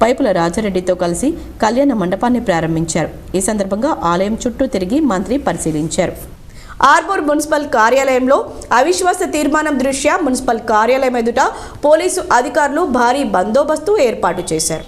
పైపుల రాజారెడ్డితో కలిసి కళ్యాణ మండపాన్ని ప్రారంభించారు. ఈ సందర్భంగా ఆలయం చుట్టూ తిరిగి మంత్రి పరిశీలించారు. ఆర్మూర్ మున్సిపల్ కార్యాలయంలో అవిశ్వాస తీర్మానం దృష్ట్యా మున్సిపల్ కార్యాలయం ఎదుట పోలీసు అధికారులు భారీ బందోబస్తు ఏర్పాటు చేశారు.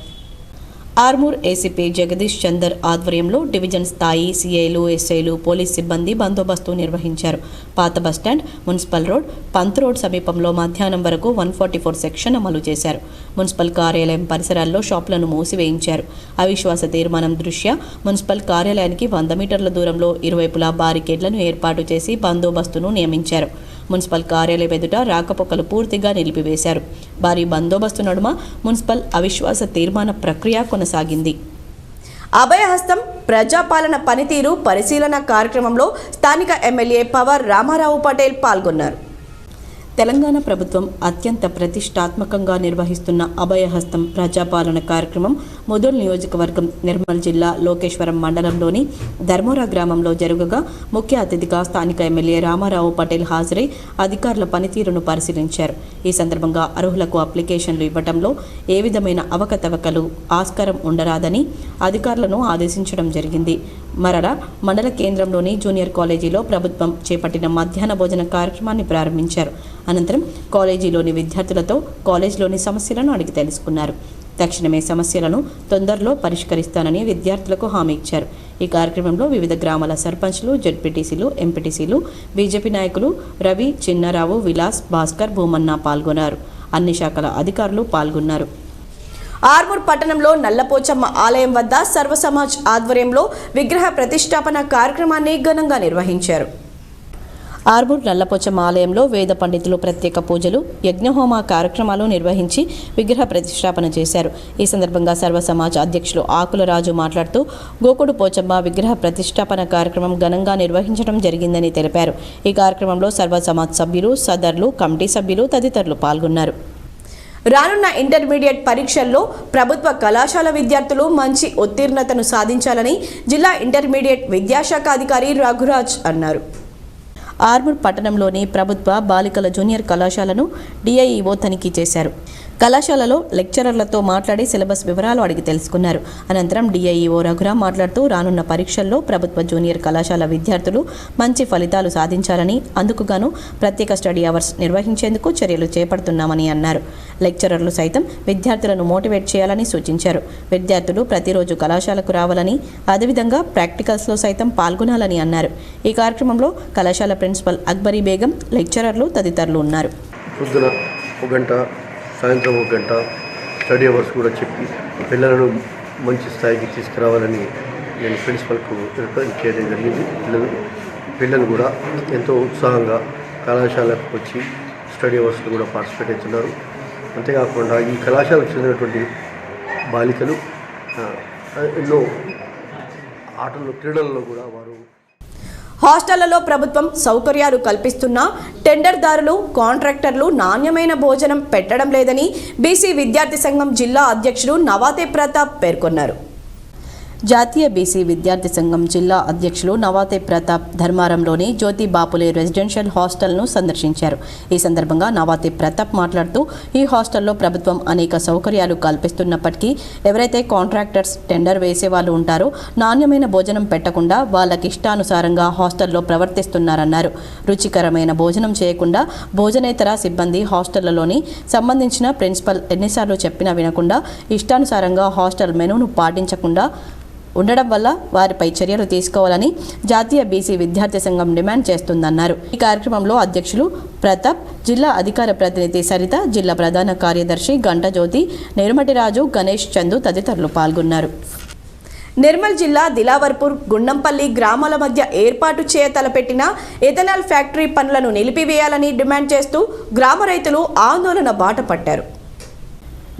ఆర్మూర్ ఏసీపీ జగదీష్ చందర్ ఆధ్వర్యంలో డివిజన్ స్థాయి సీఐలు, ఎస్ఐలు, పోలీస్ సిబ్బంది బందోబస్తు నిర్వహించారు. పాత bus stand, municipal road, Pant road సమీపంలో మధ్యాహ్నం వరకు 144 సెక్షన్ అమలు చేశారు. మున్సిపల్ కార్యాలయం పరిసరాల్లో షాపులను మూసివేయించారు. అవిశ్వాస తీర్మానం దృష్ట్యా మున్సిపల్ కార్యాలయానికి 100 మీటర్ల దూరంలో ఇరువైపులా బారికేడ్లను ఏర్పాటు చేసి బందోబస్తును నియమించారు. మున్సిపల్ కార్యాలయం ఎదుట రాకపోకలు పూర్తిగా నిలిపివేశారు. భారీ బందోబస్తు నడుమ మున్సిపల్ అవిశ్వాస తీర్మాన ప్రక్రియ కొనసాగింది. అభయహస్తం ప్రజాపాలన పనితీరు పరిశీలన కార్యక్రమంలో స్థానిక ఎమ్మెల్యే పవర్ రామారావు పటేల్ పాల్గొన్నారు. తెలంగాణ ప్రభుత్వం అత్యంత ప్రతిష్టాత్మకంగా నిర్వహిస్తున్న అభయహస్తం ప్రజాపాలన కార్యక్రమం ముదోల్ నియోజకవర్గం నిర్మల్ జిల్లా లోకేశ్వరం మండలంలోని ధర్మోరా గ్రామంలో జరగగా ముఖ్య అతిథిగా స్థానిక ఎమ్మెల్యే రామారావు పటేల్ హాజరై అధికారుల పనితీరును పరిశీలించారు. ఈ సందర్భంగా అర్హులకు అప్లికేషన్లు ఇవ్వడంలో ఏ విధమైన అవకతవకలు ఆస్కారం ఉండరాదని అధికారులను ఆదేశించడం జరిగింది. మరల మండల కేంద్రంలోని జూనియర్ కాలేజీలో ప్రభుత్వం చేపట్టిన మధ్యాహ్న భోజన కార్యక్రమాన్ని ప్రారంభించారు. అనంతరం కాలేజీలోని విద్యార్థులతో కాలేజీలోని సమస్యలను అడిగి తెలుసుకున్నారు. తక్షణమే సమస్యలను తొందరలో పరిష్కరిస్తానని విద్యార్థులకు హామీ ఇచ్చారు. ఈ కార్యక్రమంలో వివిధ గ్రామాల సర్పంచ్లు, జెడ్పీటీసీలు, ఎంపీటీసీలు, బీజేపీ నాయకులు రవి, చిన్నారావు, విలాస్, భాస్కర్, భూమన్న పాల్గొన్నారు. అన్ని శాఖల అధికారులు పాల్గొన్నారు. ఆర్మూర్ పట్టణంలో నల్లపోచమ్మ ఆలయం వద్ద సర్వసమాజ్ ఆధ్వర్యంలో విగ్రహ ప్రతిష్టాపన కార్యక్రమాన్ని ఘనంగా నిర్వహించారు. ఆర్మూర్ నల్లపోచమ్మ ఆలయంలో వేద పండితులు ప్రత్యేక పూజలు, యజ్ఞహోమ కార్యక్రమాలు నిర్వహించి విగ్రహ ప్రతిష్టాపన చేశారు. ఈ సందర్భంగా సర్వ సమాజ్ అధ్యక్షులు ఆకులరాజు మాట్లాడుతూ గోకుడు పోచమ్మ విగ్రహ ప్రతిష్టాపన కార్యక్రమం ఘనంగా నిర్వహించడం జరిగిందని తెలిపారు. ఈ కార్యక్రమంలో సర్వ సమాజ్ సభ్యులు, సదర్లు, కమిటీ సభ్యులు తదితరులు పాల్గొన్నారు. రానున్న ఇంటర్మీడియట్ పరీక్షల్లో ప్రభుత్వ కళాశాల విద్యార్థులు మంచి ఉత్తీర్ణతను సాధించాలని జిల్లా ఇంటర్మీడియట్ విద్యాశాఖ అధికారి రఘురాజ్ అన్నారు. ఆర్మూర్ పట్టణంలోని ప్రభుత్వ బాలికల జూనియర్ కళాశాలను డిఐఈఓ తనిఖీ చేశారు. కళాశాలలో లెక్చరర్లతో మాట్లాడి సిలబస్ వివరాలు అడిగి తెలుసుకున్నారు. అనంతరం డిఐఈఓ రఘురామ్ మాట్లాడుతూ రానున్న పరీక్షల్లో ప్రభుత్వ జూనియర్ కళాశాల విద్యార్థులు మంచి ఫలితాలు సాధించాలని, అందుకుగాను ప్రత్యేక స్టడీ అవర్స్ నిర్వహించేందుకు చర్యలు చేపడుతున్నామని అన్నారు. లెక్చరర్లు సైతం విద్యార్థులను మోటివేట్ చేయాలని సూచించారు. విద్యార్థులు ప్రతిరోజు కళాశాలకు రావాలని, అదేవిధంగా ప్రాక్టికల్స్లో సైతం పాల్గొనాలని అన్నారు. ఈ కార్యక్రమంలో కళాశాల ప్రిన్సిపల్ అక్బరీ బేగం, లెక్చరర్లు తదితరులు ఉన్నారు. పొద్దున 1 గంట, సాయంత్రం 1 గంట స్టడీ అవర్స్ కూడా చెప్పి పిల్లలను మంచి స్థాయికి తీసుకురావాలని నేను ప్రిన్సిపల్కు రిక్వెస్ట్ చేయడం జరిగింది. పిల్లలు కూడా ఎంతో ఉత్సాహంగా కళాశాలకు వచ్చి స్టడీ అవర్స్లో కూడా పార్టిసిపేట్ అవుతున్నారు. అంతేకాకుండా ఈ కళాశాలకు చెందినటువంటి బాలికలు ఎన్నో ఆటల్లో, క్రీడల్లో కూడా వారు హాస్టళ్లలో ప్రభుత్వం సౌకర్యాలు కల్పిస్తున్నా టెండర్దారులు, కాంట్రాక్టర్లు నాణ్యమైన భోజనం పెట్టడం లేదని బీసీ విద్యార్థి సంఘం జిల్లా అధ్యక్షుడు నవాతే ప్రతాప్ పేర్కొన్నారు. జాతీయ బీసీ విద్యార్థి సంఘం జిల్లా అధ్యక్షులు నవాతే ప్రతాప్ ధర్మారంలోని జ్యోతి బాపులే రెసిడెన్షియల్ హాస్టల్ను సందర్శించారు. ఈ సందర్భంగా నవాతే ప్రతాప్ మాట్లాడుతూ ఈ హాస్టల్లో ప్రభుత్వం అనేక సౌకర్యాలు కల్పిస్తున్నప్పటికీ ఎవరైతే కాంట్రాక్టర్స్, టెండర్ వేసేవాళ్ళు ఉంటారో నాణ్యమైన భోజనం పెట్టకుండా వాళ్ళకి ఇష్టానుసారంగా హాస్టల్లో ప్రవర్తిస్తున్నారన్నారు. రుచికరమైన భోజనం చేయకుండా భోజనేతర సిబ్బంది హాస్టళ్లలోని సంబంధించిన ప్రిన్సిపల్ ఎన్నిసార్లు చెప్పినా వినకుండా ఇష్టానుసారంగా హాస్టల్ మెనూను పాటించకుండా ఉండడం వల్ల వారిపై చర్యలు తీసుకోవాలని జాతీయ బీసీ విద్యార్థి సంఘం డిమాండ్ చేస్తుందన్నారు. ఈ కార్యక్రమంలో అధ్యక్షులు ప్రతాప్, జిల్లా అధికార ప్రతినిధి సరిత, జిల్లా ప్రధాన కార్యదర్శి గంటజ్యోతి, నిర్మటిరాజు, గణేష్ చందు తదితరులు పాల్గొన్నారు. నిర్మల్ జిల్లా దిలావర్పూర్, గుండంపల్లి గ్రామాల మధ్య ఏర్పాటు చేయ తలపెట్టిన ఎథనాల్ ఫ్యాక్టరీ పనులను నిలిపివేయాలని డిమాండ్ చేస్తూ గ్రామ రైతులు ఆందోళన బాట పట్టారు.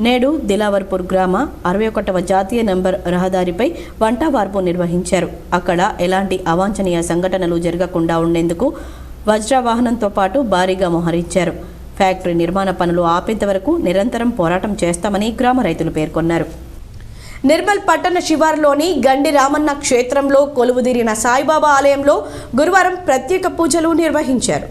నేడు దిలావర్పూర్ గ్రామ 61వ జాతీయ నంబర్ రహదారిపై వంటవార్పు నిర్వహించారు. అక్కడ ఎలాంటి అవాంఛనీయ సంఘటనలు జరగకుండా ఉండేందుకు వజ్రవాహనంతో పాటు భారీగా మోహరించారు. ఫ్యాక్టరీ నిర్మాణ పనులు ఆపేంత వరకు నిరంతరం పోరాటం చేస్తామని గ్రామ రైతులు పేర్కొన్నారు. నిర్మల్ పట్టణ శివారులోని గండి రామన్న క్షేత్రంలో కొలువుదీరిన సాయిబాబా ఆలయంలో గురువారం ప్రత్యేక పూజలు నిర్వహించారు.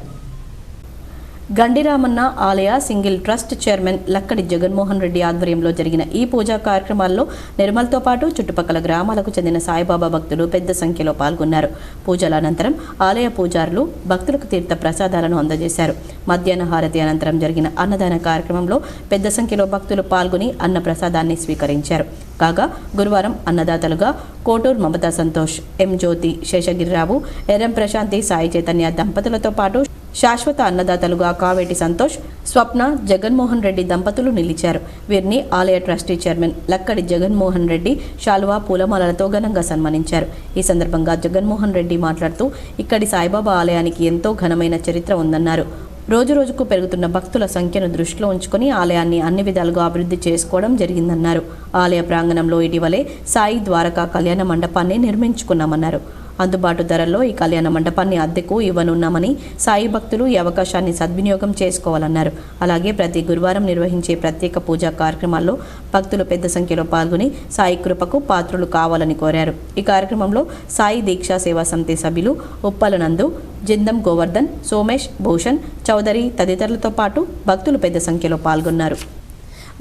గండిరామన్న ఆలయ single trust chairman Lakkadi Jaganmohan Reddy ఆధ్వర్యంలో జరిగిన ఈ పూజా కార్యక్రమాల్లో నిర్మల్తో పాటు చుట్టుపక్కల గ్రామాలకు చెందిన సాయిబాబా భక్తులు పెద్ద సంఖ్యలో పాల్గొన్నారు. పూజల అనంతరం ఆలయ పూజారులు భక్తులకు తీర్థ ప్రసాదాలను అందజేశారు. మధ్యాహ్న హారతి అనంతరం జరిగిన అన్నదాన కార్యక్రమంలో పెద్ద సంఖ్యలో భక్తులు పాల్గొని అన్న ప్రసాదాన్ని స్వీకరించారు. కాగా గురువారం అన్నదాతలుగా కోటూరు మమతా సంతోష్, ఎం జ్యోతి, శేషగిరిరావు, ఎర్రం ప్రశాంతి, సాయి చైతన్య దంపతులతో పాటు శాశ్వత అన్నదాతలుగా కావేటి సంతోష్, స్వప్న, జగన్మోహన్ రెడ్డి దంపతులు నిలిచారు. వీరిని ఆలయ ట్రస్టీ చైర్మన్ లక్కడి జగన్మోహన్ రెడ్డి శాలువా, పూలమాలలతో ఘనంగా సన్మానించారు. ఈ సందర్భంగా జగన్మోహన్ రెడ్డి మాట్లాడుతూ ఇక్కడి సాయిబాబా ఆలయానికి ఎంతో ఘనమైన చరిత్ర ఉందన్నారు. రోజురోజుకు పెరుగుతున్న భక్తుల సంఖ్యను దృష్టిలో ఉంచుకొని ఆలయాన్ని అన్ని విధాలుగా అభివృద్ధి చేసుకోవడం జరిగిందన్నారు. ఆలయ ప్రాంగణంలో ఇటీవలే సాయి ద్వారకా కళ్యాణ మండపాన్ని నిర్మించుకున్నామన్నారు. అందుబాటు ధరల్లో ఈ కళ్యాణ మండపాన్ని అద్దెకు ఇవ్వనున్నామని, సాయి భక్తులు ఈ అవకాశాన్ని సద్వినియోగం చేసుకోవాలన్నారు. అలాగే ప్రతి గురువారం నిర్వహించే ప్రత్యేక పూజా కార్యక్రమాల్లో భక్తులు పెద్ద సంఖ్యలో పాల్గొని సాయి కృపకు పాత్రులు కావాలని కోరారు. ఈ కార్యక్రమంలో సాయి దీక్షా సేవా సమితి సభ్యులు ఉప్పల నందు, జిందం గోవర్ధన్, సోమేష్, భూషణ్ చౌదరి తదితరులతో పాటు భక్తులు పెద్ద సంఖ్యలో పాల్గొన్నారు.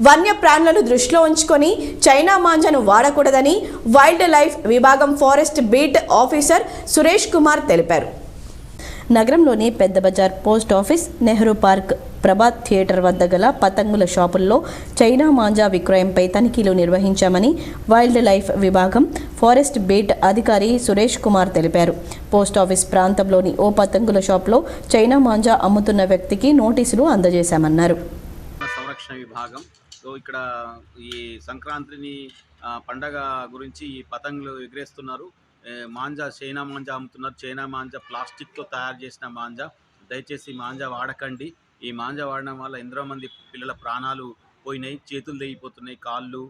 వన్యప్రాణులను దృష్టిలో ఉంచుకొని చైనా మాంజాను వాడకూడదని వైల్డ్ లైఫ్ విభాగం forest beat officer Suresh Kumar తెలిపారు. నగరంలోని Pedda Bazar, post office, Nehru park, Prabhat theatre వద్ద గల పతంగుల షాపుల్లో చైనా మాంజా విక్రయంపై తనిఖీలు నిర్వహించామని వైల్డ్ లైఫ్ విభాగం ఫారెస్ట్ బీట్ అధికారి సురేష్ కుమార్ తెలిపారు. పోస్ట్ ఆఫీస్ ప్రాంతంలోని ఓ పతంగుల షాప్లో చైనా మాంజా అమ్ముతున్న వ్యక్తికి నోటీసులు అందజేశామన్నారు. సంరక్షణ విభాగం ఇక్కడ ఈ సంక్రాంతిని పండగ గురించి ఈ పతంగులు ఎగిరేస్తున్నారు. మాంజా, చైనా మాంజా అమ్ముతున్నారు. చైనా మాంజా ప్లాస్టిక్తో తయారు చేసిన మాంజా దయచేసి మాంజా వాడకండి. ఈ మాంజా వాడడం వల్ల ఎంతో మంది పిల్లల ప్రాణాలు పోయినాయి, చేతులు తెగిపోతున్నాయి, కాళ్ళు,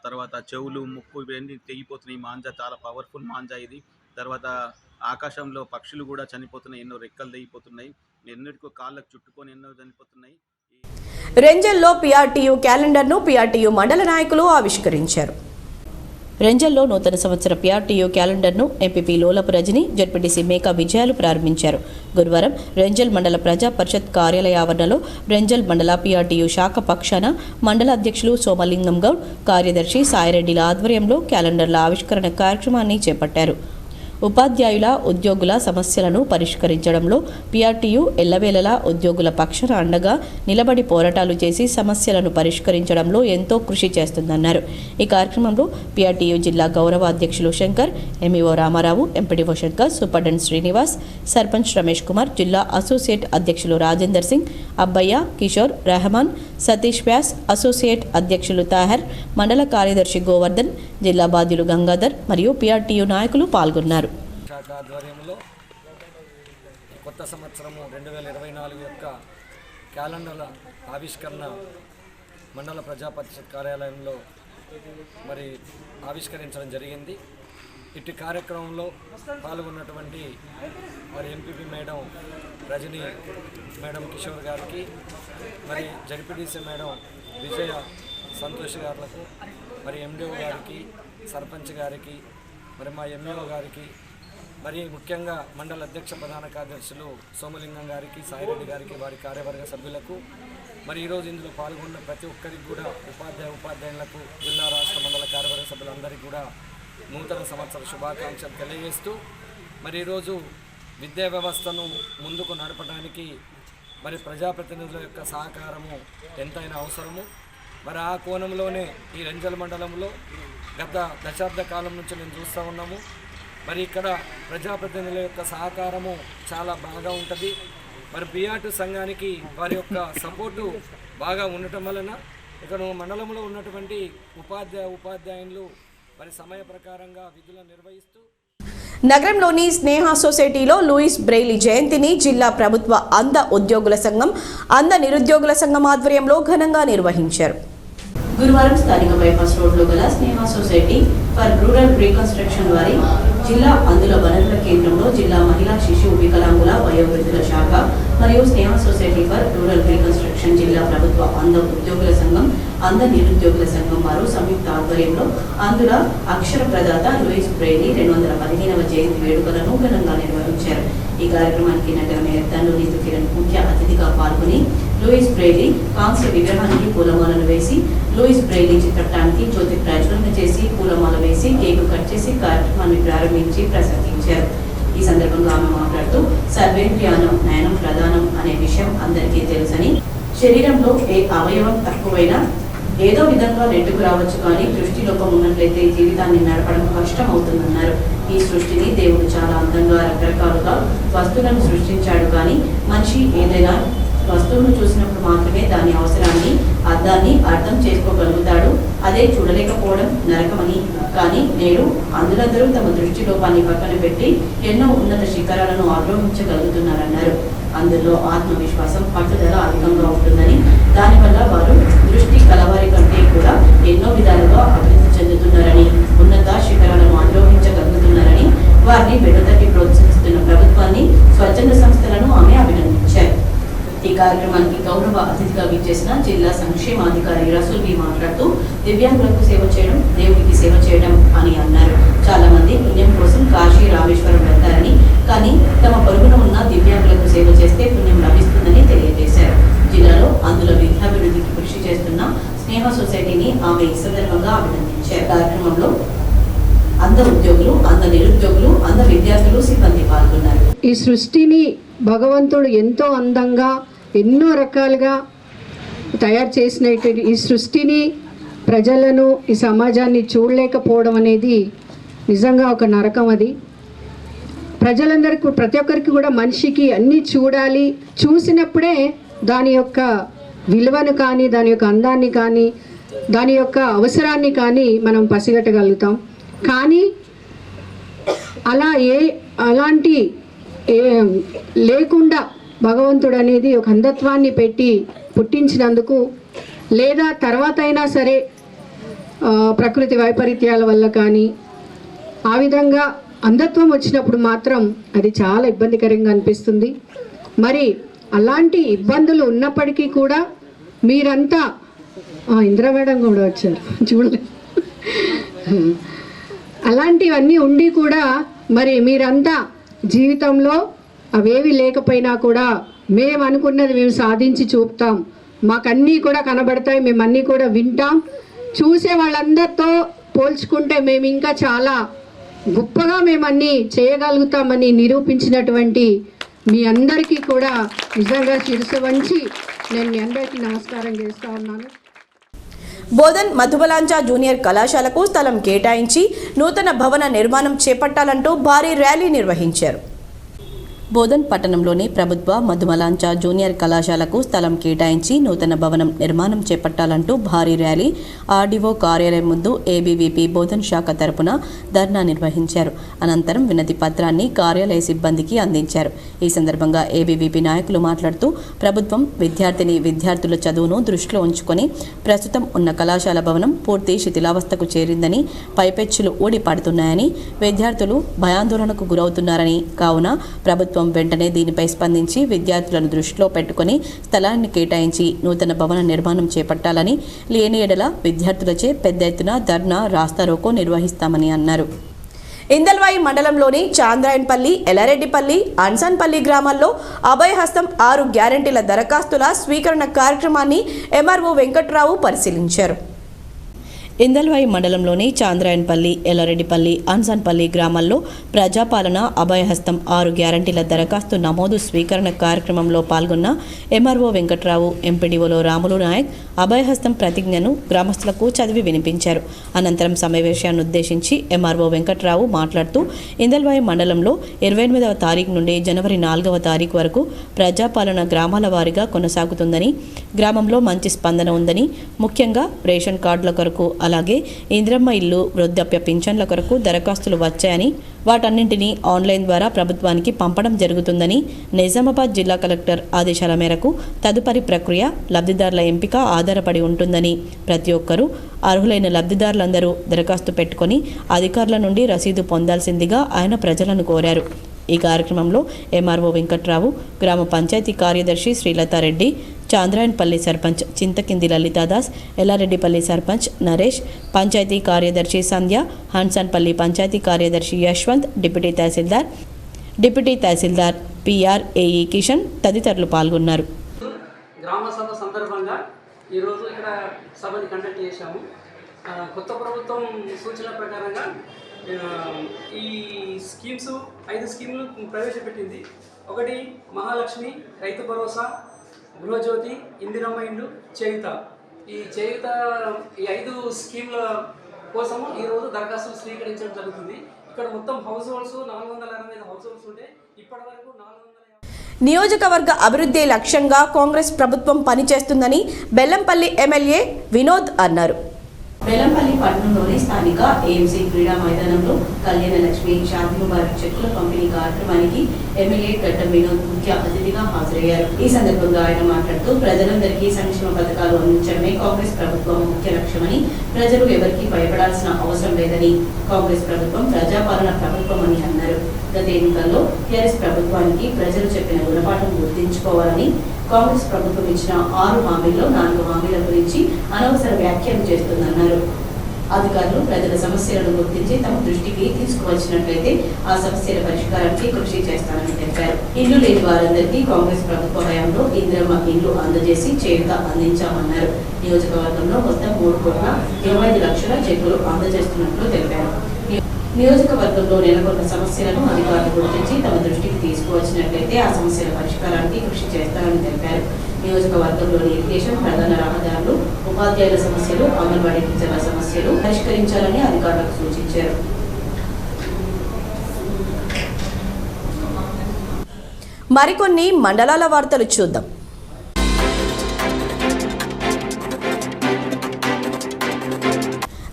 తర్వాత చెవులు, ముక్కు ఇవన్నీ తెగిపోతున్నాయి. మాంజా చాలా పవర్ఫుల్ మాంజా ఇది. తర్వాత ఆకాశంలో పక్షులు కూడా చనిపోతున్నాయి, ఎన్నో రెక్కలు తెగిపోతున్నాయి, ఎన్నిటికో కాళ్ళకు చుట్టుకొని ఎన్నో చనిపోతున్నాయి. రెంజల్లో పీఆర్టీయూ క్యాలెండర్ను పీఆర్టీయూ మండల నాయకులు ఆవిష్కరించారు. రెంజల్లో నూతన సంవత్సర పీఆర్టీయూ క్యాలెండర్ను ఎంపీపీ లోలపు రజని, జడ్పీటీసీ మేకా విజయాలు ప్రారంభించారు. గురువారం రెంజల్ మండల ప్రజా పరిషత్ కార్యాలయ ఆవరణలో రెంజల్ మండల పీఆర్టీయూ శాఖ పక్షాన మండల అధ్యక్షులు సోమలింగం గౌడ్, కార్యదర్శి సాయిరెడ్డిల ఆధ్వర్యంలో క్యాలెండర్ల ఆవిష్కరణ కార్యక్రమాన్ని చేపట్టారు. ఉపాధ్యాయుల, ఉద్యోగుల సమస్యలను పరిష్కరించడంలో పీఆర్టీయూ ఎల్లవేళలా ఉద్యోగుల పక్షాన అండగా నిలబడి పోరాటాలు చేసి సమస్యలను పరిష్కరించడంలో ఎంతో కృషి చేస్తుందన్నారు. ఈ కార్యక్రమంలో పీఆర్టీయూ జిల్లా గౌరవ అధ్యక్షులు Shankar, MEO Ramarao, MPDO Shankar, superintendent Srinivas, sarpanch Ramesh Kumar, జిల్లా అసోసియేట్ అధ్యక్షులు రాజేందర్ సింగ్, అబ్బయ్య, కిషోర్, రెహమాన్, సతీష్ వ్యాస్, అసోసియేట్ అధ్యక్షులు తాహర్, మండల కార్యదర్శి గోవర్ధన్, జిల్లా బాధ్యులు గంగాధర్ మరియు పీఆర్టీయూ నాయకులు పాల్గొన్నారు. శాఖ ఆధ్వర్యంలో కొత్త సంవత్సరము 2024 యొక్క క్యాలెండర్ల ఆవిష్కరణ మండల ప్రజా పరిషత్ కార్యాలయంలో మరి ఆవిష్కరించడం జరిగింది. ఇటు కార్యక్రమంలో పాల్గొన్నటువంటి మరి MPP madam Rajani madam, Kishore గారికి, మరి జడ్పీటీసీ మేడం విజయ సంతోష్ గారులకు, మరి ఎండిఓ గారికి, సర్పంచ్ గారికి, మరి మా ఎంఈఓ గారికి, మరి ముఖ్యంగా మండల అధ్యక్ష ప్రధాన కార్యదర్శులు సోమలింగం గారికి, సాయిరెడ్డి గారికి, వారి కార్యవర్గ సభ్యులకు, మరి ఈరోజు ఇందులో పాల్గొన్న ప్రతి ఒక్కరికి కూడా ఉపాధ్యాయులకు, జిల్లా రాష్ట్ర మండల కార్యవర్గ సభ్యులందరికీ కూడా నూతన సంవత్సర శుభాకాంక్షలు తెలియజేస్తూ, మరి ఈరోజు విద్యా వ్యవస్థను ముందుకు నడపడానికి మరి ప్రజాప్రతినిధుల యొక్క సహకారము ఎంతైనా అవసరము. మరి ఆ కోణంలోనే ఈ రెంజల్ మండలంలో గత దశాబ్ద కాలం నుంచి నేను చూస్తూ ఉన్నాము. మరి ఇక్కడ ప్రజాప్రతినిధుల యొక్క సహకారము చాలా బాగా ఉంటుంది. మరి పీఆర్టీ సంఘానికి వారి యొక్క సపోర్టు బాగా ఉండటం వలన ఇక్కడ మండలంలో ఉన్నటువంటి ఉపాధ్యాయులు మరి సమయ ప్రకారంగా విధులను నిర్వహిస్తూ నగరంలోని స్నేహ సొసైటీలో లూయిస్ బ్రెయిలీ జయంతిని జిల్లా ప్రభుత్వ అంధ ఉద్యోగుల సంఘం, అంధ నిరుద్యోగుల సంఘం ఆధ్వర్యంలో ఘనంగా నిర్వహించారు. గురువారం స్థానిక బైపాస్ రోడ్లో గల స్నేహ సొసైటీ ఫర్ రూరల్ రీకన్స్ట్రక్షన్ వారి జిల్లా అందుల వనరుల కేంద్రంలో జిల్లా మహిళా శిశు వికలాంగుల వయోవృద్ధుల శాఖ మరియు స్నేహ సొసైటీ ఫర్ రూరల్ రీకన్స్ట్రక్షన్ జిల్లా ప్రభుత్వ అంధ ఉద్యోగుల సంఘం, అంధ నిరుద్యోగుల సంఘం వారు సంయుక్త ఆధ్వర్యంలో అందుల అక్షర ప్రదాత లూయిస్ బ్రెయిలీ 215వ జయంతి వేడుకలను ఘనంగా నిర్వహించారు. ఈ కార్యక్రమానికి నగర మేయర్ తండ్రి కిరణ్ ముఖ్య అతిథిగా పాల్గొని లూయిస్ బ్రెయిలీ కాంస్య విగ్రహానికి పూలమాలను వేసి, లూయిస్ బ్రెయిలీ చిత్రపటానికి జ్యోతి ప్రజ్వలన చేసి పూలమాల వేసి కేకు కట్ చేసి కార్యక్రమాన్ని ప్రారంభించి ప్రసంగించారు. ఈ సందర్భంగా ఆమె మాట్లాడుతూ సర్వేంద్రియానం నయనం ప్రధానం అనే విషయం అందరికీ తెలుసని, శరీరంలో ఏ అవయవం తక్కువైనా ఏదో విధంగా నెట్టుకు రావచ్చు, కానీ దృష్టి లోపం ఉన్నట్లయితే జీవితాన్ని నడపడం కష్టం అవుతుందన్నారు. ఈ సృష్టిని దేవుడు చాలా అందంగా రకరకాలుగా వస్తువులను సృష్టించాడు, కానీ మనిషి ఏదైనా వస్తువును చూసినప్పుడు మాత్రమే దాని అవసరాన్ని, అర్థాన్ని అర్థం చేసుకోగలుగుతాడు. అదే చూడలేకపోవడం నరకమని. కానీ నేడు అందులందరూ తమ దృష్టి లోపాన్ని పక్కన పెట్టి ఎన్నో ఉన్నత శిఖరాలను ఆరోహించగలుగుతున్నారన్నారు. అందులో ఆత్మవిశ్వాసం, పట్టుదల అధికంగా ఉంటుందని, దానివల్ల వారు దృష్టి కలవారి కంటే కూడా ఎన్నో విధాలుగా అభివృద్ధి చెందుతున్నారని, ఉన్నత శిఖరాలను అధిరోహించగలుగుతున్నారని వారిని వెనుతట్టి ప్రోత్సహిస్తున్న ప్రభుత్వాన్ని, స్వచ్ఛంద సంస్థలను ఆమె అభినందించారు. ఈ కార్యక్రమానికి గౌరవ అతిథిగా విచ్చేసిన జిల్లా సంక్షేమాధికారి రసూల్వి మాట్లాడుతూ దివ్యాంగులకు సేవ చేయడం దేవుడికి సేవ చేయడం అని అన్నారు. చాలా మంది పుణ్యం కోసం కాశీ, రామేశ్వరం వెళ్తారని, కానీ తమ పొరుగున ఉన్న దివ్యాంగులకు సేవ చేస్తే పుణ్యం లభిస్తుందని తెలియజేశారు. జిల్లాలో అందులో విద్యాభివృద్ధికి కృషి చేస్తున్న స్నేహ సొసైటీని ఆమె ఈ సందర్భంగా అభినందించారు. కార్యక్రమంలో అంధ ఉద్యోగులు, అంధ నిరుద్యోగులు, అంధ విద్యార్థులు, సిబ్బంది పాల్గొన్నారు. ఈ సృష్టిని భగవంతుడు ఎంతో అందంగా ఎన్నో రకాలుగా తయారు చేసినటువంటి ఈ సృష్టిని, ప్రజలను, ఈ సమాజాన్ని చూడలేకపోవడం అనేది నిజంగా ఒక నరకం. అది ప్రజలందరికీ, ప్రతి ఒక్కరికి కూడా మనిషికి అన్నీ చూడాలి, చూసినప్పుడే దాని యొక్క విలువను కానీ, దాని యొక్క అందాన్ని కానీ, దాని యొక్క అవసరాన్ని కానీ మనం పసిగట్టగలుగుతాం. కానీ అలాంటి లేకుండా భగవంతుడు అనేది ఒక అంధత్వాన్ని పెట్టి పుట్టించినందుకు, లేదా తర్వాత అయినా సరే ప్రకృతి వైపరీత్యాల వల్ల కానీ ఆ విధంగా అంధత్వం వచ్చినప్పుడు మాత్రం అది చాలా ఇబ్బందికరంగా అనిపిస్తుంది. మరి అలాంటి ఇబ్బందులు ఉన్నప్పటికీ కూడా మీరంతా ఇందిరా మేడం కూడా వచ్చారు చూడలేదు, అలాంటివన్నీ ఉండి కూడా మరి మీరంతా జీవితంలో అవేవి లేకపోయినా కూడా మేము అనుకున్నది మేము సాధించి చూపుతాం, మాకన్నీ కూడా కనబడతాయి, మేము అన్నీ కూడా వింటాం, చూసే వాళ్ళందరితో పోల్చుకుంటే మేము ఇంకా చాలా గొప్పగా మేమన్నీ చేయగలుగుతామని నిరూపించినటువంటి మీ అందరికీ కూడా నిజంగా శిరస్సు వంచి నేను మీ అందరికీ నమస్కారం చేస్తూ ఉన్నాను. బోధన్ మధుబలాంచా జూనియర్ కళాశాలకు స్థలం కేటాయించి నూతన భవన నిర్మాణం చేపట్టాలంటూ భారీ ర్యాలీ నిర్వహించారు. బోధన్ పట్టణంలోని ప్రభుత్వ మధుమలాంచా జూనియర్ కళాశాలకు స్థలం కేటాయించి నూతన భవనం నిర్మాణం చేపట్టాలంటూ భారీ ర్యాలీ ఆర్డీఓ కార్యాలయం ముందు ఏబీవీపీ బోధన్ శాఖ తరపున ధర్నా నిర్వహించారు. అనంతరం వినతి పత్రాన్ని కార్యాలయ సిబ్బందికి అందించారు. ఈ సందర్భంగా ఏబీవీపీ నాయకులు మాట్లాడుతూ ప్రభుత్వం విద్యార్థుల చదువును దృష్టిలో ఉంచుకొని ప్రస్తుతం ఉన్న కళాశాల భవనం పూర్తి శిథిలావస్థకు చేరిందని, పైపెచ్చులు ఊడి పడుతున్నాయని, విద్యార్థులు భయాందోళనకు గురవుతున్నారని, కావున ప్రభుత్వం వెంటనే దీనిపై స్పందించి విద్యార్థులను దృష్టిలో పెట్టుకుని స్థలాన్ని కేటాయించి నూతన భవన నిర్మాణం చేపట్టాలని, లేని ఎడల విద్యార్థులచే పెద్ద ఎత్తున ధర్నా రాస్తారోకో నిర్వహిస్తామని అన్నారు. ఇందల్వాయి మండలంలోని చాంద్రాయన్పల్లి, ఎల్లారెడ్డిపల్లి, అన్సన్పల్లి గ్రామాల్లో అభయహస్తం 6 గ్యారంటీల దరఖాస్తుల స్వీకరణ కార్యక్రమాన్ని ఎంఆర్ఓ వెంకట్రావు పరిశీలించారు. ఇందల్వాయి మండలంలోని చాంద్రాయన్పల్లి, ఎల్లారెడ్డిపల్లి, అన్సన్పల్లి గ్రామాల్లో ప్రజాపాలన అభయహస్తం 6 గ్యారంటీల దరఖాస్తు నమోదు స్వీకరణ కార్యక్రమంలో పాల్గొన్న ఎంఆర్ఓ వెంకట్రావు, ఎంపీడీఓలో రాములు నాయక్ అభయహస్తం ప్రతిజ్ఞను గ్రామస్తులకు చదివి వినిపించారు. అనంతరం సమావేశాన్ని ఉద్దేశించి ఎంఆర్ఓ వెంకట్రావు మాట్లాడుతూ ఇందల్వాయి మండలంలో 28వ తారీఖు నుండి జనవరి 4వ తారీఖు వరకు ప్రజాపాలన గ్రామాల వారీగా కొనసాగుతుందని, గ్రామంలో మంచి స్పందన ఉందని, ముఖ్యంగా రేషన్ కార్డుల కొరకు అలాగే ఇంద్రమ్మ ఇల్లు, వృద్ధాప్య పింఛన్ల కొరకు దరఖాస్తులు వచ్చాయని, వాటన్నింటినీ ఆన్లైన్ ద్వారా ప్రభుత్వానికి పంపడం జరుగుతుందని, నిజామాబాద్ జిల్లా కలెక్టర్ ఆదేశాల మేరకు తదుపరి ప్రక్రియ లబ్ధిదారుల ఎంపిక ఆధారపడి ఉంటుందని, ప్రతి ఒక్కరూ అర్హులైన లబ్ధిదారులందరూ దరఖాస్తు పెట్టుకొని అధికారుల నుండి రసీదు పొందాల్సిందిగా ఆయన ప్రజలను కోరారు. ఈ కార్యక్రమంలో ఎంఆర్ఓ వెంకట్రావు, గ్రామ పంచాయతీ కార్యదర్శి శ్రీలతారెడ్డి, చాంద్రాయన్పల్లి సర్పంచ్ చింతకింది లలితాదాస్, ఎల్లారెడ్డిపల్లి సర్పంచ్ నరేష్, పంచాయతీ కార్యదర్శి సంధ్య, హన్సన్పల్లి పంచాయతీ కార్యదర్శి యశ్వంత్, డిప్యూటీ తహసీల్దార్ పిఆర్, ఏఈ కిషన్ తదితరులు పాల్గొన్నారు. గ్రామ సభ సందర్భంగా ఈరోజు ఇక్కడ సభని కండక్ట్ చేశాము. కొత్త ప్రభుత్వం సూచన ప్రకారంగా ఈ స్కీమ్స్ 5 స్కీములు ప్రవేశపెట్టింది. ఒకటి మహాలక్ష్మి, రైతు భరోసా, గృహజ్యోతి, ఇందిరమ్మ ఇండ్లు, చేయుత. ఈ 5 స్కీమ్ల కోసము ఈరోజు దరఖాస్తులు స్వీకరించడం జరుగుతుంది. ఇక్కడ మొత్తం హౌస్ హోల్డ్స్ 485 హౌస్ హోల్డ్స్ ఉంటే ఇప్పటి వరకు 450. నియోజకవర్గ అభివృద్ధి లక్ష్యంగా కాంగ్రెస్ ప్రభుత్వం పనిచేస్తుందని బెల్లంపల్లి ఎమ్మెల్యే వినోద్ అన్నారు. బెల్లంపల్లి పట్టణంలోని స్థానిక ఏఎంసీ క్రీడా మైదానంలో కళ్యాణ లక్ష్మి శాంతి ముబారక్ చెక్కుల పంపిణీ కార్యక్రమానికి ఎమ్మెల్యే గడ్డం వినోద్ ముఖ్య అతిథిగా హాజరయ్యారు. ఈ సందర్భంగా ఆయన మాట్లాడుతూ ప్రజలందరికీ సంక్షేమ పథకాలు అందించడమే కాంగ్రెస్ ప్రభుత్వం ముఖ్య లక్ష్యమని, ప్రజలు ఎవరికీ భయపడాల్సిన అవసరం లేదని, కాంగ్రెస్ ప్రభుత్వం ప్రజాపాలన ప్రభుత్వం అని అన్నారు. గత ఎన్నికల్లో టీఆర్ఎస్ ప్రభుత్వానికి ప్రజలు చెప్పిన గుణపాఠం గుర్తించుకోవాలని, కాంగ్రెస్ ప్రభుత్వం ఇచ్చిన 6 హామీల్లో 4 హామీల గురించి అనవసర వ్యాఖ్యలు చేస్తుందన్నారు. అధికారులు ప్రజల సమస్యలను గుర్తించి తమ దృష్టికి తీసుకువచ్చినట్లయితే ఆ సమస్యల పరిష్కారానికి కృషి చేస్తారని తెలిపారు. ఇల్లు లేని వారందరికీ కాంగ్రెస్ ప్రభుత్వ హయాంలో ఇందిరమ్మ ఇల్లు అందజేసి చేయూత అందించామన్నారు. నియోజకవర్గంలో మొత్తం 3,25,00,000 చెక్కులు అందజేస్తున్నట్లు తెలిపారు. నియోజకవర్గంలో నెలకొన్న సమస్యలను అధికారులు గుర్తించి తమ దృష్టికి తీసుకువచ్చినట్లయితే ఆ సమస్యల పరిష్కారానికి కృషి చేస్తారని తెలిపారు. నియోజకవర్గంలోని ఇరిగేషన్, ప్రధాన రహదారులు, ఉపాధ్యాయుల సమస్యలు, అంగన్వాడీ టీచర్ల సమస్యలు పరిష్కరించాలని అధికారులకు సూచించారు. మరికొన్ని మండలాల వార్తలు చూద్దాం.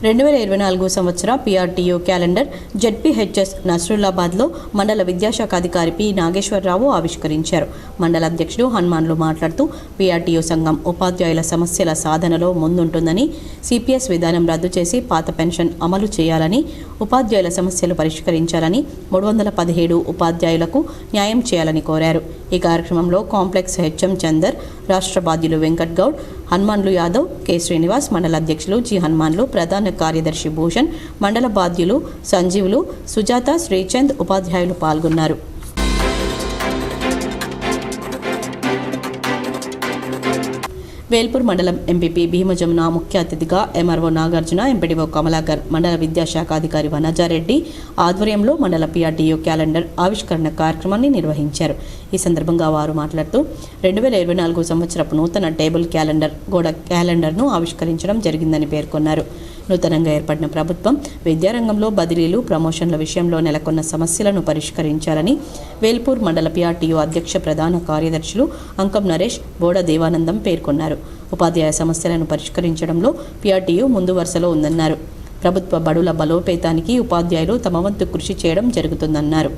2024 సంవత్సర PRTU క్యాలెండర్ ZPHS నస్రుల్లాబాద్లో మండల విద్యాశాఖ అధికారి పి నాగేశ్వరరావు ఆవిష్కరించారు. మండల అధ్యక్షుడు హనుమాన్లు మాట్లాడుతూ PRTU సంఘం ఉపాధ్యాయుల సమస్యల సాధనలో ముందుంటుందని, CPS విధానం రద్దు చేసి పాత పెన్షన్ అమలు చేయాలని, ఉపాధ్యాయుల సమస్యలు పరిష్కరించాలని, 317 ఉపాధ్యాయులకు న్యాయం చేయాలని కోరారు. ఈ కార్యక్రమంలో కాంప్లెక్స్ HM చందర్, రాష్ట్ర బాధ్యులు వెంకట్ గౌడ్, హనుమాన్లు యాదవ్, కె శ్రీనివాస్, మండల అధ్యక్షులు జి హనుమాన్లు, ప్రధాన కార్యదర్శి భూషణ్, మండల బాధ్యులు సంజీవులు, సుజాత, శ్రీచంద్, ఉపాధ్యాయులు పాల్గొన్నారు. వేల్పూర్ మండలం ఎంపీపీ భీమజమున ముఖ్య అతిథిగా MRO నాగార్జున, ఎంపీడీఓ కమలాకర్, మండల విద్యాశాఖ అధికారి వనజారెడ్డి ఆధ్వర్యంలో మండల PRTU క్యాలెండర్ ఆవిష్కరణ కార్యక్రమాన్ని నిర్వహించారు. ఈ సందర్భంగా వారు మాట్లాడుతూ 2024 సంవత్సరపు నూతన టేబుల్ క్యాలెండర్ గోడ క్యాలెండర్ను ఆవిష్కరించడం జరిగిందని పేర్కొన్నారు. నూతనంగా ఏర్పడిన ప్రభుత్వం విద్యారంగంలో బదిలీలు, ప్రమోషన్ల విషయంలో నెలకొన్న సమస్యలను పరిష్కరించాలని వేల్పూర్ మండల PRTU అధ్యక్ష ప్రధాన కార్యదర్శులు అంకం నరేష్, బోడ దేవానందం పేర్కొన్నారు. ఉపాధ్యాయ సమస్యలను పరిష్కరించడంలో PRTU ముందు వరుసలో ఉందన్నారు. ప్రభుత్వ బడుల బలోపేతానికి ఉపాధ్యాయులు తమ వంతు కృషి చేయడం జరుగుతుందన్నారు.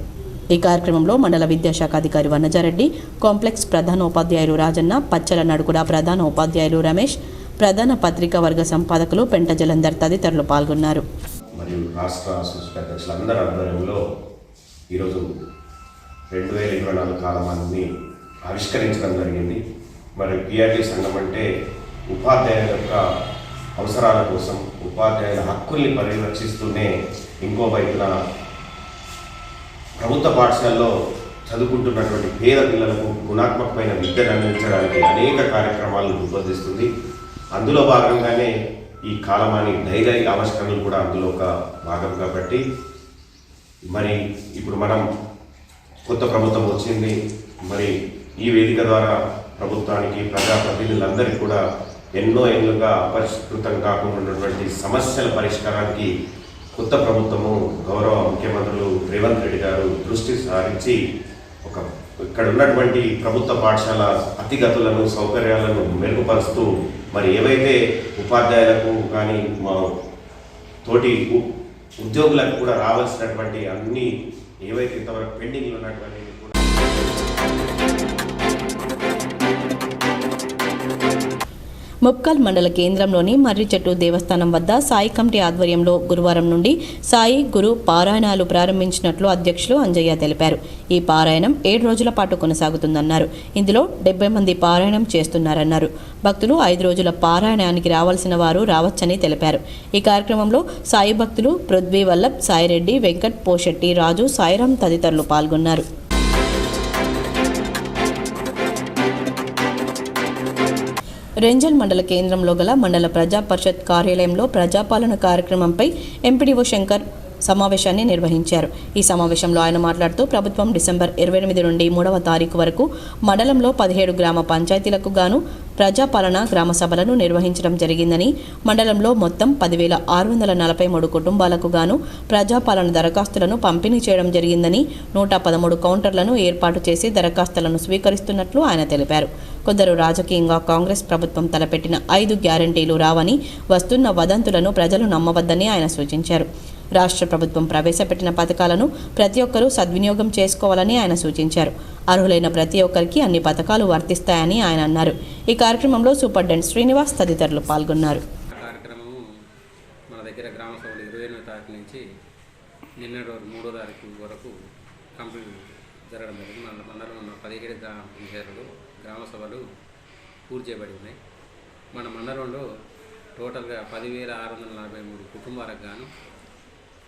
ఈ కార్యక్రమంలో మండల విద్యాశాఖ అధికారి వనజారెడ్డి, కాంప్లెక్స్ ప్రధాన ఉపాధ్యాయులు రాజన్న, పచ్చల నడుకుడ ప్రధాన ఉపాధ్యాయులు రమేష్, ప్రధాన పత్రికా వర్గ సంపాదకులు పెంట జలంధర్ తదితరులు పాల్గొన్నారు. మరియు రాష్ట్ర అధ్యక్షులందరి ఆధ్వర్యంలో ఈరోజు 2024 కాలమాన్ని ఆవిష్కరించడం జరిగింది. మరి PRTU సంఘం అంటే ఉపాధ్యాయుల యొక్క అవసరాల కోసం, ఉపాధ్యాయుల హక్కుల్ని పరిరక్షిస్తూనే ఇంకో వైపున ప్రభుత్వ పాఠశాలలో చదువుకుంటున్నటువంటి పేద పిల్లలకు గుణాత్మకమైన విద్యను అందించడానికి అనేక కార్యక్రమాలను రూపొందిస్తుంది. అందులో భాగంగానే ఈ కాలమాని డైరీ ఆవిష్కరణలు కూడా అందులో ఒక భాగం కాబట్టి మరి ఇప్పుడు మనం కొత్త ప్రభుత్వం వచ్చింది. మరి ఈ వేదిక ద్వారా ప్రభుత్వానికి, ప్రజాప్రతినిధులందరికీ కూడా ఎన్నో ఏళ్ళుగా అపరిష్కృతం కాకుండా ఉన్నటువంటి సమస్యల పరిష్కారానికి కొత్త ప్రభుత్వము, గౌరవ ముఖ్యమంత్రులు రేవంత్ రెడ్డి గారు దృష్టి సారించి ఇక్కడ ఉన్నటువంటి ప్రభుత్వ పాఠశాల అతిగతులను, సౌకర్యాలను మెరుగుపరుస్తూ మరి ఏవైతే ఉపాధ్యాయులకు కానీ మా తోటి ఉద్యోగులకు కూడా రావాల్సినటువంటి అన్ని ఏవైతే ఇంతవరకు పెండింగ్లు ఉన్నటువంటి ముప్కల్ మండల కేంద్రంలోని మర్రిచెట్టు దేవస్థానం వద్ద సాయి కమిటీ ఆధ్వర్యంలో గురువారం నుండి సాయి గురు పారాయణాలు ప్రారంభించినట్లు అధ్యక్షులు అంజయ్య తెలిపారు. ఈ పారాయణం 7 రోజుల పాటు కొనసాగుతుందన్నారు. ఇందులో 70 మంది పారాయణం చేస్తున్నారన్నారు. భక్తులు 5 రోజుల పారాయణానికి రావాల్సిన వారు రావచ్చని తెలిపారు. ఈ కార్యక్రమంలో సాయి భక్తులు పృథ్వీ వల్లభ్, సాయిరెడ్డి, వెంకట్, పోషెట్టి, రాజు, సాయిరాం తదితరులు పాల్గొన్నారు. రెంజల్ మండల కేంద్రంలో గల మండల ప్రజా పరిషత్ కార్యాలయంలో ప్రజాపాలన కార్యక్రమంపై ఎంపీడీఓ శంకర్ సమావేశాన్ని నిర్వహించారు. ఈ సమావేశంలో ఆయన మాట్లాడుతూ ప్రభుత్వం డిసెంబర్ 28 నుండి 3వ తారీఖు వరకు మండలంలో 17 గ్రామ పంచాయతీలకు గాను ప్రజాపాలన గ్రామ సభలను నిర్వహించడం జరిగిందని, మండలంలో మొత్తం 10,643 కుటుంబాలకు గాను ప్రజాపాలన దరఖాస్తులను పంపిణీ చేయడం జరిగిందని, 113 కౌంటర్లను ఏర్పాటు చేసి దరఖాస్తులను స్వీకరిస్తున్నట్లు ఆయన తెలిపారు. కొందరు రాజకీయంగా కాంగ్రెస్ ప్రభుత్వం తలపెట్టిన 5 గ్యారంటీలు రావని, వస్తున్న వదంతులను ప్రజలు నమ్మవద్దని ఆయన సూచించారు. రాష్ట్ర ప్రభుత్వం ప్రవేశపెట్టిన పథకాలను ప్రతి ఒక్కరూ సద్వినియోగం చేసుకోవాలని ఆయన సూచించారు. అర్హులైన ప్రతి ఒక్కరికి అన్ని పథకాలు వర్తిస్తాయని ఆయన అన్నారు. ఈ కార్యక్రమంలో సూపరింటెండెంట్ శ్రీనివాస్ తదితరులు పాల్గొన్నారు. కార్యక్రమం మన దగ్గర గ్రామ సభలు 28వ తారీఖు నుంచి నిన్న రోజు 3వ తారీఖు వరకు కంప్లీట్ జరగడం జరిగింది. మన మండలంలో ఉన్న 17 గ్రామ పంచాయతీలు గ్రామ సభలు పూర్తి చేయబడి ఉన్నాయి. మన మండలంలో టోటల్గా 10,643 కుటుంబాలకు గాను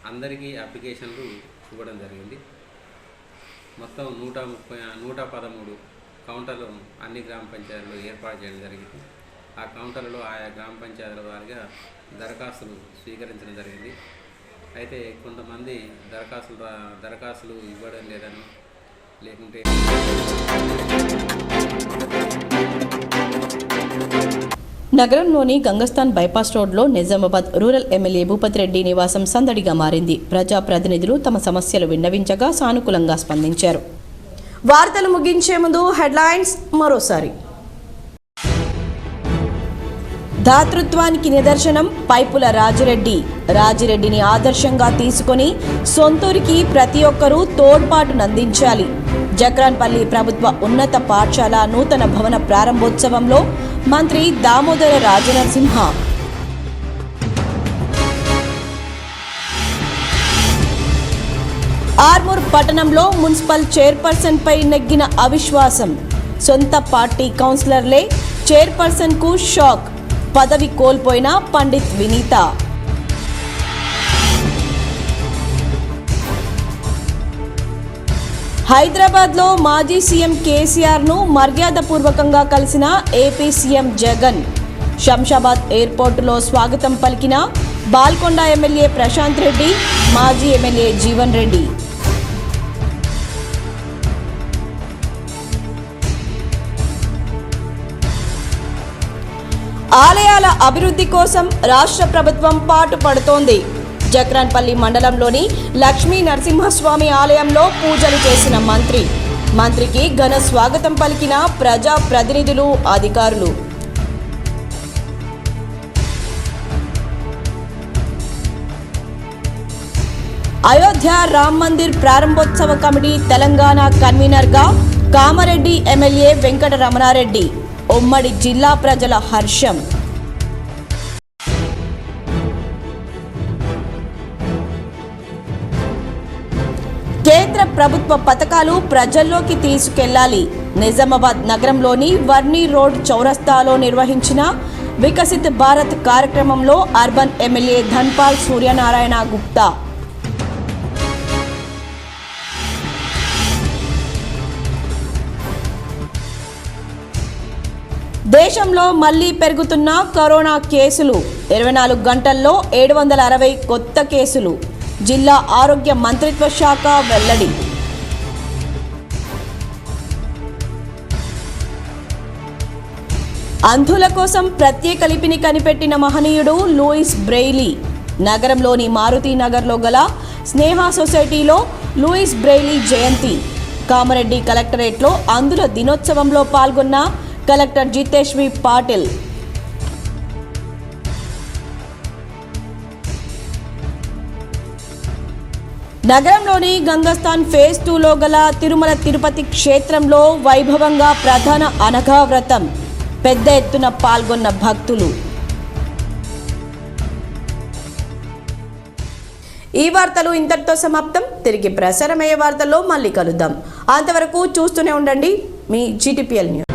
అందరికీ అప్లికేషన్లు ఇవ్వడం జరిగింది. మొత్తం 113 కౌంటర్లు అన్ని గ్రామ పంచాయతీల్లో ఏర్పాటు చేయడం జరిగింది. ఆ కౌంటర్లలో ఆయా గ్రామ పంచాయతీల వారిగా దరఖాస్తులు స్వీకరించడం జరిగింది. అయితే కొంతమంది దరఖాస్తులు ఇవ్వడం లేదని, లేకుంటే నగరంలోని గంగస్థాన్ బైపాస్ రోడ్లో నిజామాబాద్ రూరల్ ఎమ్మెల్యే భూపతి రెడ్డి నివాసం సందడిగా మారింది. ప్రజాప్రతినిధులు తమ సమస్యలు విన్నవించగా సానుకూలంగా స్పందించారు. వార్తలు ముగించే ముందు హెడ్లైన్స్ మరోసారి. దాతృత్వానికి నిదర్శనం పైపుల రాజిరెడ్డిని ఆదర్శంగా తీసుకొని సొంతూరికి ప్రతి ఒక్కరూ తోడ్పాటునందించాలి. జక్రాన్పల్లి ప్రభుత్వ ఉన్నత పాఠశాల నూతన భవన ప్రారంభోత్సవంలో మంత్రి దామోదర రాజనరసింహ. ఆర్మూర్ పట్టణంలో మున్సిపల్ చైర్పర్సన్ పై నెగ్గిన అవిశ్వాసం. సొంత పార్టీ కౌన్సిలర్లే చైర్పర్సన్ కు షాక్. పదవి కోల్పోయిన పండిత్ వినీత. హైదరాబాద్లో మాజీ సీఎం కేసీఆర్ను మర్యాదపూర్వకంగా కలిసిన ఏపీ సీఎం జగన్. శంషాబాద్ ఎయిర్పోర్టులో స్వాగతం పలికిన బాల్కొండ ఎమ్మెల్యే ప్రశాంత్ రెడ్డి, మాజీ ఎమ్మెల్యే జీవన్ రెడ్డి. ఆలయాల అభివృద్ధి కోసం రాష్ట్ర ప్రభుత్వం పాటుపడుతోంది. జక్రాన్పల్లి మండలంలోని లక్ష్మీ నరసింహస్వామి ఆలయంలో పూజలు చేసిన మంత్రికి ఘన స్వాగతం పలికిన ప్రజా ప్రతినిధులు, అధికారులు. అయోధ్య రామ్ మందిర్ ప్రారంభోత్సవ కమిటీ తెలంగాణ కన్వీనర్గా కామారెడ్డి ఎమ్మెల్యే వెంకట రమణారెడ్డి. ఉమ్మడి జిల్లా ప్రజల హర్షం. కేంద్ర ప్రభుత్వ పథకాలు ప్రజల్లోకి తీసుకెళ్లాలి. నిజామాబాద్ నగరంలోని వర్నీ రోడ్ చౌరస్తాలో నిర్వహించిన వికసిత్ భారత్ కార్యక్రమంలో అర్బన్ ఎమ్మెల్యే ధన్పాల్ సూర్యనారాయణ గుప్తా. దేశంలో మళ్లీ పెరుగుతున్న కరోనా కేసులు. 24 గంటల్లో 760 కొత్త కేసులు. జిల్లా ఆరోగ్య మంత్రిత్వ శాఖ వెల్లడి. అంధుల కోసం ప్రత్యేక లిపిని కనిపెట్టిన మహనీయుడు లూయిస్ బ్రెయిలీ. నగరంలోని మారుతి నగర్లో గల స్నేహ సొసైటీలో లూయిస్ బ్రెయిలీ జయంతి. కామారెడ్డి కలెక్టరేట్లో అంధుల దినోత్సవంలో పాల్గొన్న కలెక్టర్ జితేష్ వి పాటిల్. నగరంలోని గంగస్థాన్ ఫేజ్ 2లో గల తిరుమల తిరుపతి క్షేత్రంలో వైభవంగా ప్రధాన అనఘా వ్రతం. పెద్ద ఎత్తున పాల్గొన్న భక్తులు. ఈ వార్తలు ఇంతటితో సమాప్తం. తిరిగి ప్రసారమయ్యే వార్తల్లో మళ్ళీ కలుద్దాం. అంతవరకు చూస్తూనే ఉండండి మీ GTPL న్యూస్.